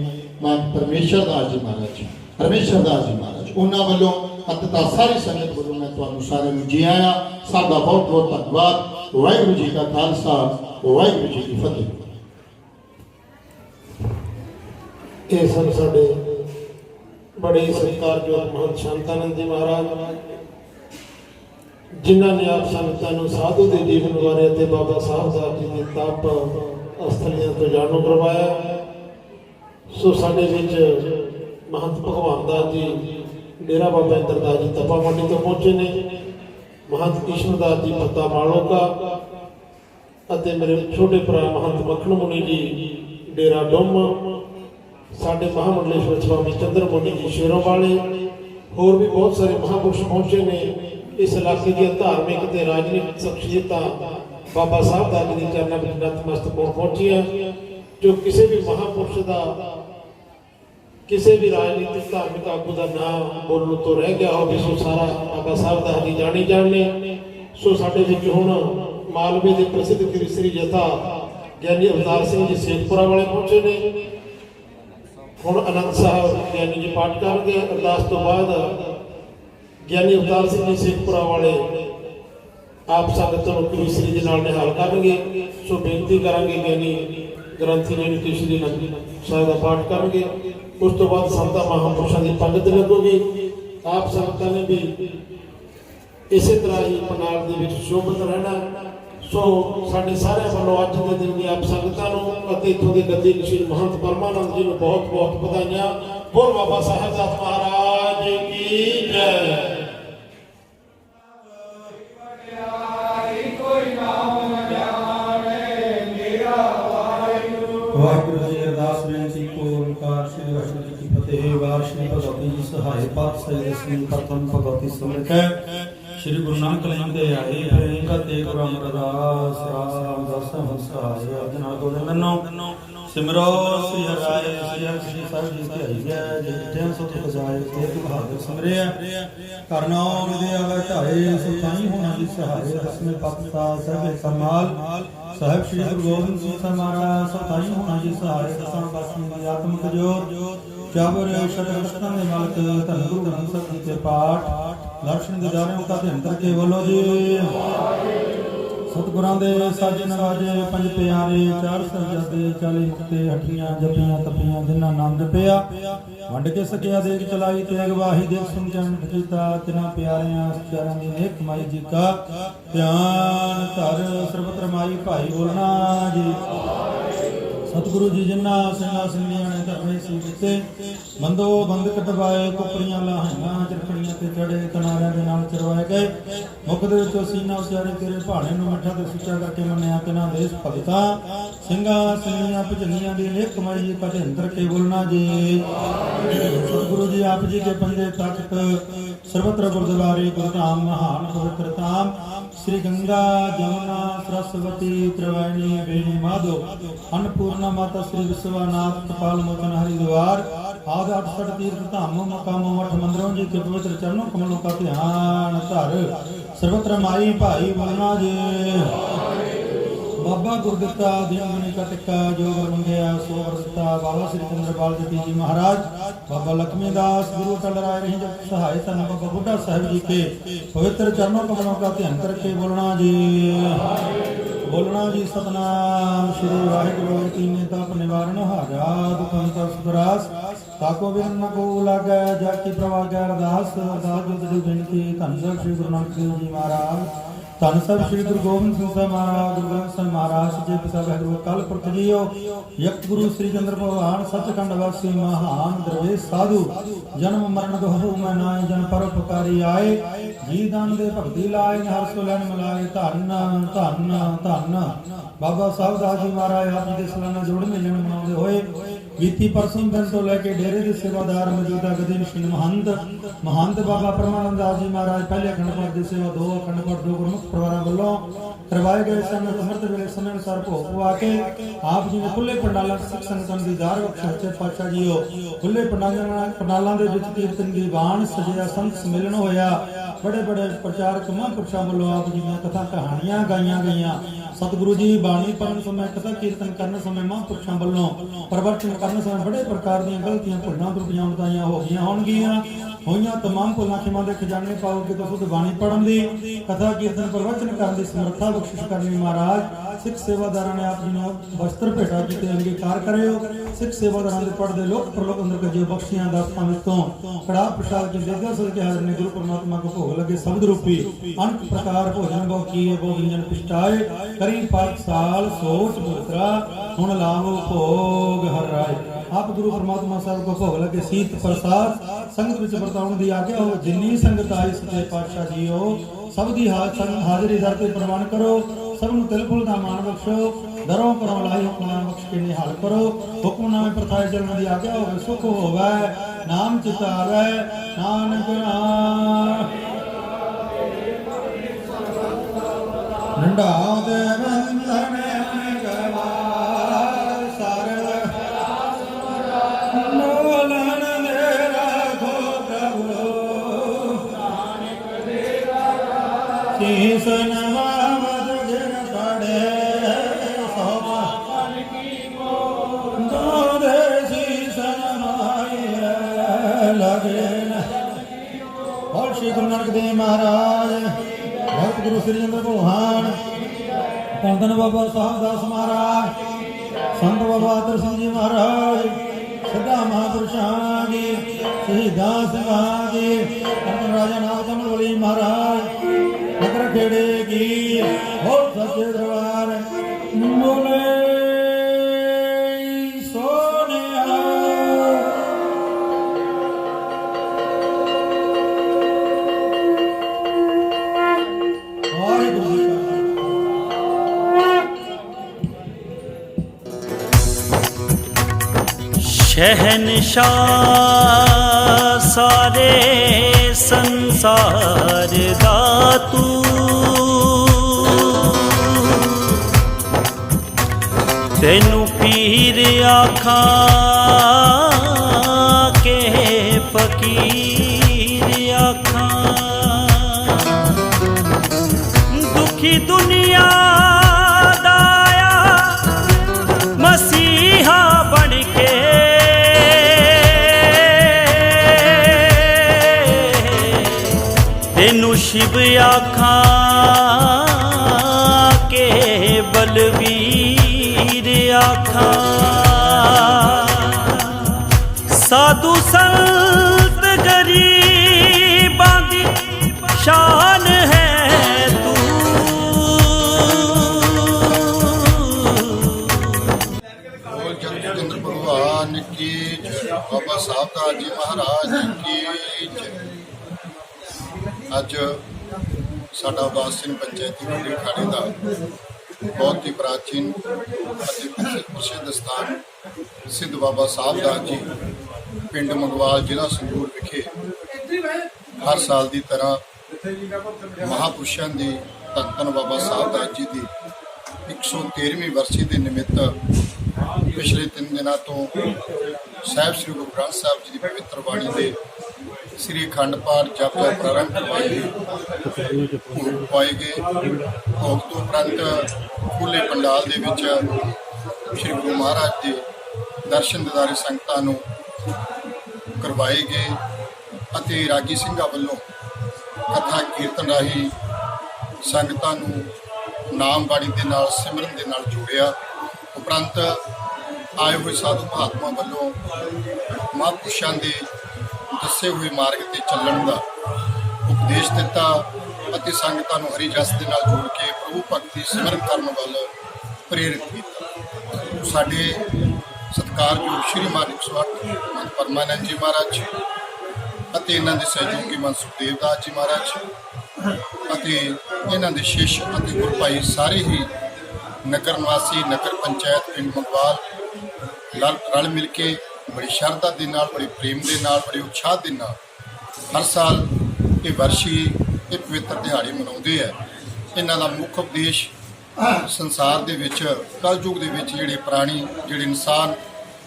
ਮਾਨ ਪਰਮੇਸ਼ਰ ਦਾਸ ਜੀ ਮਹਾਰਾਜ, ਉਹਨਾਂ ਵੱਲੋਂ ਅਤੇ ਸਾਰੀ ਸੰਗਤ ਵੱਲੋਂ ਮੈਂ ਤੁਹਾਨੂੰ ਸਾਰਿਆਂ ਨੂੰ ਜੀ ਆਇਆਂ। ਸਭ ਦਾ ਬਹੁਤ ਬਹੁਤ ਧੰਨਵਾਦ। ਵਾਹਿਗੁਰੂ ਜੀ ਕਾ ਖਾਲਸਾ, ਵਾਹਿਗੁਰੂ ਜੀ ਕੀ ਫਤਿਹ। ਇਹ ਸਨ ਸਾਡੇ ਬੜੇ ਸਤਿਕਾਰਯੋਗ ਮਹੰਤ ਸ਼ਾਂਤਾਨੰਦ ਜੀ ਮਹਾਰਾਜ, ਜਿਨ੍ਹਾਂ ਨੇ ਆਪ ਸੰਗਤਾਂ ਨੂੰ ਸਾਧੂ ਦੇ ਜੀਵਨ ਬਾਰੇ ਅਤੇ ਬਾਬਾ ਸਾਹਿਬ ਦਾਸ ਜੀ ਦੇ ਤਪ ਅਸਥਲੀਆਂ ਤੋਂ ਜਾਣੂ ਕਰਵਾਇਆ। ਸੋ ਸਾਡੇ ਵਿੱਚ ਮਹੰਤ ਭਗਵਾਨ ਦਾਸ ਜੀ ਡੇਰਾ ਬਾਬਾ ਇੰਦਰ ਦਾਸ ਜੀ ਤਪਾ ਮੰਡੀ ਤੋਂ ਪਹੁੰਚੇ ਨੇ। ਮਹੰਤ ਕ੍ਰਿਸ਼ਨ ਦਾਸ ਜੀ ਪੱਤਾ ਮਾਲੋਕਾ ਅਤੇ ਮੇਰੇ ਛੋਟੇ ਭਰਾ ਮਹੰਤ ਮੱਖਣ ਮੁਨੀ ਜੀ ਡੇਰਾ ਡੁੰਮ, ਸਾਡੇ ਮਹਾਮੰਡਲੇਸ਼ਵਰ ਸਵਾਮੀ ਚੰਦਰ ਮੁਨੀ ਜੀ ਸ਼ੇਰੋਂ ਵਾਲੇ, ਹੋਰ ਵੀ ਬਹੁਤ ਸਾਰੇ ਮਹਾਂਪੁਰਸ਼ ਪਹੁੰਚੇ ਨੇ। ਇਸ ਇਲਾਕੇ ਦੀਆਂ ਧਾਰਮਿਕ ਤੇ ਰਾਜਨੀਤਿਕ ਸ਼ਖਸੀਅਤਾਂ ਬਾਬਾ ਸਾਹਿਬ ਦਾਸ ਜੀ ਦੇ ਚਰਨਾਂ ਵਿੱਚ ਨਤਮਸਤਕ ਹੋਣ ਪਹੁੰਚੀਆਂ। ਜੋ ਕਿਸੇ ਵੀ ਮਹਾਂਪੁਰਸ਼ ਦਾ, ਕਿਸੇ ਵੀ ਰਾਜਨੀਤਿਕ ਧਾਰਮਿਕ ਆਗੂ ਦਾ ਨਾਮ ਬੋਲਣ ਤੋਂ ਰਹਿ ਗਿਆ ਹੋਵੇ, ਸੋ ਸਾਰਾ ਬਾਬਾ ਸਾਹਿਬ ਦਾਸ ਜੀ ਜਾਣੇ ਜਾਣਨੇ। ਸੋ ਸਾਡੇ ਵਿੱਚ ਹੁਣ ਮਾਲਵੇ ਦੇ ਪ੍ਰਸਿੱਧ ਕੇਸਰੀ ਜਥਾ ਗਿਆਨੀ ਅਵਤਾਰ ਸਿੰਘ ਜੀ ਸੇਖਪੁਰਾ ਵਾਲੇ ਪਹੁੰਚੇ ਨੇ। ਹੁਣ ਆਨੰਦ ਸਾਹਿਬ ਗਿਆਨੀ ਜੀ ਪਾਠ ਕਰਨਗੇ। ਅਰਦਾਸ ਤੋਂ ਬਾਅਦ ਗਿਆਨੀ ਅਵਤਾਰ ਸਿੰਘ ਜੀ ਸੇਖਪੁਰਾ ਵਾਲੇ ਆਪ ਸੰਗਤ ਨੂੰ ਕੇਸਰੀ ਦੇ ਨਾਲ ਨਿਹਾਲ ਕਰਨਗੇ। ਸੋ ਬੇਨਤੀ ਕਰਾਂਗੇ ਗਿਆਨੀ ਗ੍ਰੰਥੀ ਜੀ ਕੇਸਰੀ ਸਾਹਿਬ ਦਾ ਪਾਠ ਕਰਨਗੇ। ਉਸ ਤੋਂ ਬਾਅਦ ਸੰਤਾਂ ਮਹਾਂਪੁਰਸ਼ਾਂ ਦੀ ਪੰਗਤ ਲੱਗੂਗੀ। ਆਪ ਸੰਗਤਾਂ ਨੇ ਵੀ ਇਸੇ ਤਰ੍ਹਾਂ ਹੀ ਪੰਡਾਲ ਦੇ ਵਿੱਚ ਸ਼ੋਭਿਤ ਰਹਿਣਾ। ਸੋ ਸਾਡੇ ਸਾਰਿਆਂ ਵੱਲੋਂ ਅੱਜ ਦੇ ਦਿਨ ਦੀ ਆਪ ਸੰਗਤਾਂ ਨੂੰ ਅਤੇ ਇੱਥੋਂ ਦੇ ਗੱਦੀ ਸ਼੍ਰੀ ਮਹੰਤ ਪਰਮਾਨੰਦ ਜੀ ਨੂੰ ਬਹੁਤ ਬਹੁਤ ਵਧਾਈਆਂ। ਬੋਲ ਬਾਬਾ ਸਾਹਿਬ ਦਾਸ ਮਹਾਰਾਜ ਕੀ ਜੈ। ਵਾਹਿਗੁਰੂ ਜੀ ਅਰਦਾਸ ਬੇਨਤੀ ਓਮਕਾਰ ਸ੍ਰੀ ਵਾਹਿਗੁਰੂ ਜੀ ਕੀ ਫਤਿਹ। ਵਾਰਸ਼ਨੀ ਭਗਵਤੀ ਜੀ ਸਹਾਇ ਪਾਤਸ਼ਾਹੀ ਦਸਵੀਂ ਪ੍ਰਥਮ ਭਗਵਤੀ ਸਮਿਤ ਹੈ। श्री गुरु नानक लिंग दे आए प्रेम का ते गुरु अमरदास रामदास हंसाय अदना गोले मनो सिमरो श्री हराय श्री हरि श्री साहिब जी की आईया जिथे सुख बजाए ते बहादुर समरे करनो विदे आवे ढाए सुखाई होना जी सहाय रस्मे पक्ता सर्वे कमाल साहिब श्री गुरु गोबिंद सिंह महाराज सुखाई होना जी सहाय दसां पातशाह आत्मक जोत चावर शतरत्न ਦੇ ਮਾਲਕ ਧੰਨ ਗੁਰੂ ਗ੍ਰੰਥ ਸਾਹਿਬ ਜੀ ਦੇ ਪਾਠ ਦਰਸ਼ਨ ਦਿਦਾਰਿਆਂ ਦਾ ਧਿਆਨ ਕਰਕੇ ਬੋਲੋ ਜੀ। ਸਤਿਗੁਰਾਂ ਦੇ ਸਾਜੇ ਨਵਾਜੇ ਪੰਜ ਪਿਆਰੇ ਚਾਰ ਸਾਹਿਬਜ਼ਾਦੇ 40 ਮੁਕਤੇ ਹੱਟੀਆਂ ਜਪੀਆਂ ਤਪੀਆਂ ਜਿਨ੍ਹਾਂ ਨਾਮ ਜਪਿਆ ਵੰਡ ਕੇ ਸਕਿਆ ਦੇਖ ਚਲਾਈ ਤੇ ਅਗਵਾਹੀ ਦੇਖ ਸਮਝਣ ਕੀਤਾ ਤਿਨਾਂ ਪਿਆਰਿਆਂ ਸਚਾਰਾਂ ਦੀ ਨੇਕ ਕਮਾਈ ਜੀ ਕਾ ਧਿਆਨ ਧਰ ਸਰਬਤਰ ਮਾਈ ਭਾਈ ਬੋਲਣਾ ਜੀ। सतगुरु जी जिन्ना सिंगा सिंगियां ने धर्मे सी दिते बंदो बंद कटवाए कुपड़ियां लाहियां चरखड़ियां ते चढ़े कनारियां दे नाल चरवाए गए मुख दे विचों सीना उचारे तेरे भाणे नूं मिठा ते सुच्चा करके मन्निया तिन्हां देश भगतां सिंगा सिंगियां भजनियां दी नेक कमाई जी कटे अंतर के बोलना जी। सतगुरु जी आप जी के बंदे तख्त सर्वत्र गुरुद्वारे गुरुधाम महान पवित्र धाम श्री गंगा जमुना सरस्वती त्रिवेणी बेणी माधो अन्नपूर्णा माता श्री विश्वनाथ कपाल मोचन हरिद्वार आदि 68 तीर्थ धामों मकामों मठ मंदिरों जी के पवित्र चरणों कमलों का ध्यान धर सर्वत्र माई भाई बोलना जी। बाबा गुरदित्ता दिन गुनी का टिक्का जो वर मंगया सो वरसता बाबा श्री चंद्रपाल जी महाराज बाबा लक्ष्मीदास गुरु टल राय रही जब सहायता न बाबा बुढ़ा साहब जी के पवित्र चरणों कमलों का ध्यान करके बोलना जी। बोलना जी सतनाम श्री वाहिगुरु कीने ताप निवारण हारा दुखंत सुखरास ताको बिन न को लागे जाकी प्रवाग अरदास अरदास जो तेरी बेनती धन सब श्री गुरु नानक देव जी महाराज धन सब श्री गुरु गोबिंद सिंह साहब महाराज गुरु ग्रंथ साहिब महाराज सच्चे पिता वाहिगुरु कल पुरख जीओ यक गुरु श्री चंद्र भगवान सचखंड वासी महान दरवेश साधु जन्म मरण दोहु मैं नाय जन परोपकारी आए जी दान दे भक्ति लाए हर सो लैन मिलाए धन धन धन बाबा साहब दास जी महाराज आप जी के सालाना जोड़ मेले मनाते होए बीती परसों दिन तो लेके डेरे के सेवादार मौजूदा गदीन सिंह महंत बाबा परमानंद दास जी महाराज पहले अखंड पाठ की सेवा 2 अखंड पाठ 2 गुरमुख परिवार वालों करवाए गए सन समर्थ वेले समय अनुसार भोग पवा के आप जी ने खुले पंडालों सिख संगतन दी दार बख्श सच्चे पातशाह जीओ खुले पंडालों के विच कीर्तन दी बाण सजिया संत सम्मेलन होया बड़े बड़े प्रचारक महापुरुषों वालों आप जी ने कथा कहानियां गाइया गईयां सतगुरु जी बाणी पढ़न समय कथा कीर्तन करने समय महापुरुषों वालों प्रवचन करने समय बड़े प्रकार दी गलतियां भुलां त्रुटियां बताइयां हो गईयां होणगीਆਂ होइयां तमाम भुलां खिमा दे खजाने पाओगे तो शुद्ध बाणी पढ़न दी कथा कीर्तन प्रवचन करने की समर्था बख्शिश करनी महाराज सिख सेवादारां ने आप जी ने वस्त्र भेटा कीते अंगीकार करियो सिख सेवादारां दे पढ़दे लोक प्रलोक अंदर के जो बख्शियां दातां विचों कड़ा प्रसाद के देगा सदके हाजर ने गुरु परमात्मा को भोग लगे शब्द रूपी अनेक प्रकार भोजन बहु किए बहु व्यंजन पिष्टाए करी पाक साल सोच पुत्रा हुण लावो भोग हर राय आप गुरु परमात्मा साहब को भोग लगे शीत प्रसाद संगत विच बरताउण दी आज्ञा हो जिन्नी संगत आई सच्चे पातशाह जीओ सब दी हाजरी दर ते प्रवान करो सब नु तिल फुल दा मान बख्शो दरों करो लाई हुक्म बख्श के निहाल करो हुक्म नाम प्रथाए चलन दी आज्ञा हो सुख होवे नाम चितावे नानक नाम नंदा दे बंधन और श्री गुरु नानक देव महाराज भक्त गुरु श्री चंद्र भगवान धन बाबा साहब दास महाराज संत बाबा आदर सिंह जी महाराज सदा महापुरुषां की शहीदा सिंहां की राजा नाथ कमलवली महाराज नगर खेड़े की और सच्चे दरबार बोले शहनशाह सारे संसार दा तू तेनू पीर आखा के फकीर आखा दुखी दुनिया दाया मसीहा बन के तेनू शिव आखा के बलवीर आखा साधु संत गरीबां दी शान है तू बोल चंद्र भगवान की जय बाबा साहब दास जी महाराज की जय। ਅੱਜ ਸਾਡਾ ਉਦਾਸ ਸਿੰਘ ਪੰਚਾਇਤੀ ਮੰਡੀ ਖਾੜੇ ਦਾ ਬਹੁਤ ਹੀ ਪ੍ਰਾਚੀਨ ਅਤੇ ਪ੍ਰਸਿੱਧ ਸਥਾਨ ਸਿੱਧ ਬਾਬਾ ਸਾਹਿਬ ਦਾਸ ਜੀ ਪਿੰਡ ਮੰਗਵਾਲ ਜ਼ਿਲ੍ਹਾ ਸੰਗਰੂਰ ਵਿਖੇ ਹਰ ਸਾਲ ਦੀ ਤਰ੍ਹਾਂ ਮਹਾਂਪੁਰਸ਼ਾਂ ਦੀ ਧੰਨ ਧੰਨ ਬਾਬਾ ਸਾਹਿਬ ਦਾਸ ਜੀ ਦੀ 113ਵੀਂ ਵਰਸੀ ਦੇ ਨਿਮਿਤ ਪਿਛਲੇ 3 ਦਿਨਾਂ ਤੋਂ ਸਾਹਿਬ ਸ੍ਰੀ ਗੁਰੂ ਗ੍ਰੰਥ ਸਾਹਿਬ ਜੀ ਦੀ ਪਵਿੱਤਰ ਬਾਣੀ ਦੇ ਸ੍ਰੀ ਅਖੰਡ ਪਾਠ ਜਪ ਦਾ ਪ੍ਰਾਰੰਭ ਕਰਵਾਏ ਗਏ। ਭੋਗ ਤੋਂ ਉਪਰੰਤ ਖੁੱਲੇ ਪੰਡਾਲ ਦੇ ਵਿੱਚ ਸ੍ਰੀ ਗੁਰੂ ਮਹਾਰਾਜ ਦੇ ਦਰਸ਼ਨ ਦਿਦਾਰੇ ਸੰਗਤਾਂ ਨੂੰ ਕਰਵਾਏ ਗਏ ਅਤੇ ਰਾਗੀ ਸਿੰਘਾਂ ਵੱਲੋਂ ਕਥਾ ਕੀਰਤਨ ਰਾਹੀਂ ਸੰਗਤਾਂ ਨੂੰ ਨਾਮ ਬਾਣੀ ਦੇ ਨਾਲ ਸਿਮਰਨ ਦੇ ਨਾਲ ਜੋੜਿਆ। ਉਪਰੰਤ ਆਏ ਹੋਏ ਸਾਧੂ ਮਹਾਤਮਾ ਵੱਲੋਂ ਮਹਾਂਪੁਰਸ਼ਾਂ ਦੇ ਦੱਸੇ ਹੋਏ ਮਾਰਗ ਤੇ ਚੱਲਣ ਦਾ ਉਪਦੇਸ਼ ਦਿੱਤਾ ਅਤੇ ਸੰਗਤਾਂ ਨੂੰ ਹਰੀ ਜਸ ਦੇ ਨਾਲ ਜੋੜ ਕੇ ਪ੍ਰਭੂ ਭਗਤੀ ਸਿਮਰਨ ਕਰਨ ਵੱਲ ਪ੍ਰੇਰਿਤ ਕੀਤਾ। ਸਾਡੇ ਸਤਿਕਾਰਯੋਗ ਸ਼੍ਰੀ ਮਾਨਿਕ ਸਵਾਟ ਪਰਮਾਨੰਦ ਜੀ ਮਹਾਰਾਜ ਅਤੇ ਇਹਨਾਂ ਦੇ ਸਹਿਯੋਗੀ ਮਨ ਸੁਖਦੇਵ ਦਾਸ ਜੀ ਮਹਾਰਾਜ ਅਤੇ ਇਹਨਾਂ ਦੇ ਸ਼ਿਸ਼ ਅਤੇ ਗੁਰੂ ਭਾਈ ਸਾਰੇ ਹੀ ਨਗਰ ਨਿਵਾਸੀ ਨਗਰ ਪੰਚਾਇਤ ਪਿੰਡ ਮੰਗਵਾਲ ਰਲ ਮਿਲ ਕੇ ਬੜੀ ਸ਼ਰਧਾ ਦੇ ਨਾਲ, ਬੜੇ ਪ੍ਰੇਮ ਦੇ ਨਾਲ, ਬੜੇ ਉਤਸ਼ਾਹ ਦੇ ਨਾਲ ਹਰ ਸਾਲ ਇਹ ਵਰਸ਼ੀ ਇਹ ਪਵਿੱਤਰ ਦਿਹਾੜੇ ਮਨਾਉਂਦੇ ਆ। ਇਹਨਾਂ ਦਾ ਮੁੱਖ ਉਪਦੇਸ਼ ਸੰਸਾਰ ਦੇ ਵਿੱਚ ਕਲਯੁਗ ਦੇ ਵਿੱਚ ਜਿਹੜੇ ਇਨਸਾਨ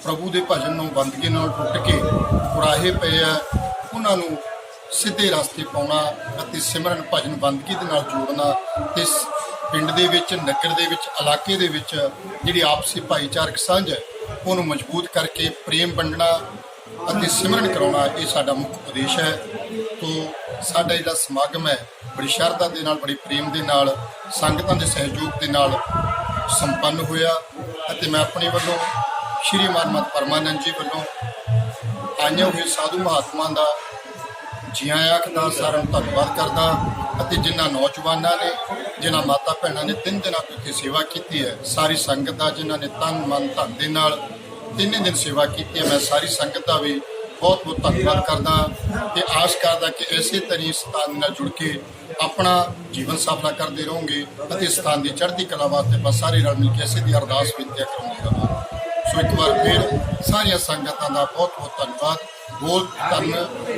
ਪ੍ਰਭੂ ਦੇ ਭਜਨ ਨੂੰ ਬੰਦਗੀ ਨਾਲ ਟੁੱਟ ਕੇ ਕੁਰਾਹੇ ਪਏ ਆ, ਉਹਨਾਂ ਨੂੰ ਸਿੱਧੇ ਰਸਤੇ ਪਾਉਣਾ ਅਤੇ ਸਿਮਰਨ ਭਜਨ ਬੰਦਗੀ ਦੇ ਨਾਲ ਜੋੜਨਾ ਤੇ ਪਿੰਡ ਦੇ ਵਿੱਚ, ਨਗਰ ਦੇ ਵਿੱਚ, ਇਲਾਕੇ ਦੇ ਵਿੱਚ ਜਿਹੜੀ ਆਪਸੀ ਭਾਈਚਾਰਕ ਸਾਂਝ ਹੈ ਉਹਨੂੰ ਮਜ਼ਬੂਤ ਕਰਕੇ ਪ੍ਰੇਮ ਵੰਡਣਾ ਅਤੇ ਸਿਮਰਨ ਕਰਾਉਣਾ ਇਹ ਸਾਡਾ ਮੁੱਖ ਉਪਦੇਸ਼ ਹੈ। ਤੋਂ ਸਾਡਾ ਜਿਹੜਾ ਸਮਾਗਮ ਹੈ ਬੜੀ ਸ਼ਰਧਾ ਦੇ ਨਾਲ, ਬੜੀ ਪ੍ਰੇਮ ਦੇ ਨਾਲ, ਸੰਗਤਾਂ ਦੇ ਸਹਿਯੋਗ ਦੇ ਨਾਲ ਸੰਪੰਨ ਹੋਇਆ ਅਤੇ ਮੈਂ ਆਪਣੇ ਵੱਲੋਂ ਸ਼੍ਰੀ ਮਾਨਮਤ ਪਰਮਾਨੰਦ ਜੀ ਵੱਲੋਂ ਆਈਆਂ ਹੋਏ ਸਾਧੂ ਮਹਾਤਮਾ ਦਾ ਜੀ ਆਇਆਂ ਆਖਦਾ, ਸਾਰਿਆਂ ਨੂੰ ਧੰਨਵਾਦ ਕਰਦਾ ਅਤੇ ਜਿਨ੍ਹਾਂ ਨੌਜਵਾਨਾਂ ਨੇ, ਜਿਨ੍ਹਾਂ ਮਾਤਾ ਭੈਣਾਂ ਨੇ 3 ਦਿਨਾਂ ਤੋਂ ਇੱਥੇ ਸੇਵਾ ਕੀਤੀ ਹੈ, ਸਾਰੀ ਸੰਗਤ ਦਾ ਜਿਨ੍ਹਾਂ ਨੇ ਤਨ ਮਨ ਧਨ ਦੇ ਨਾਲ 3 ਦਿਨ ਸੇਵਾ ਕੀਤੀ ਹੈ, ਮੈਂ ਸਾਰੀ ਸੰਗਤ ਦਾ ਵੀ ਬਹੁਤ ਬਹੁਤ ਧੰਨਵਾਦ ਕਰਦਾ ਤੇ ਆਸ ਕਰਦਾ ਕਿ ਇਸੇ ਤਰ੍ਹਾਂ ਸਥਾਨ ਨਾਲ ਜੁੜ ਕੇ ਆਪਣਾ ਜੀਵਨ ਸਫਲਾ ਕਰਦੇ ਰਹੋਗੇ ਅਤੇ ਸਥਾਨ ਦੀ ਚੜ੍ਹਦੀ ਕਲਾ ਵਾਸਤੇ ਬਸ ਸਾਰੇ ਰਲ ਮਿਲ ਕੇ ਇਸੇ ਦੀ ਅਰਦਾਸ ਬੇਨਤੀਆਂ ਕਰਾਉਂਦੇ ਰਹਾਂਗੇ। ਸੋ ਇੱਕ ਵਾਰ ਫਿਰ ਸਾਰੀਆਂ ਸੰਗਤਾਂ ਦਾ ਬਹੁਤ ਬਹੁਤ ਧੰਨਵਾਦ। बोल धन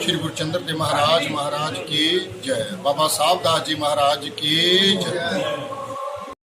श्री गुरचंद्र देव महाराज की जय, बाबा साहब दास जी महाराज की जय।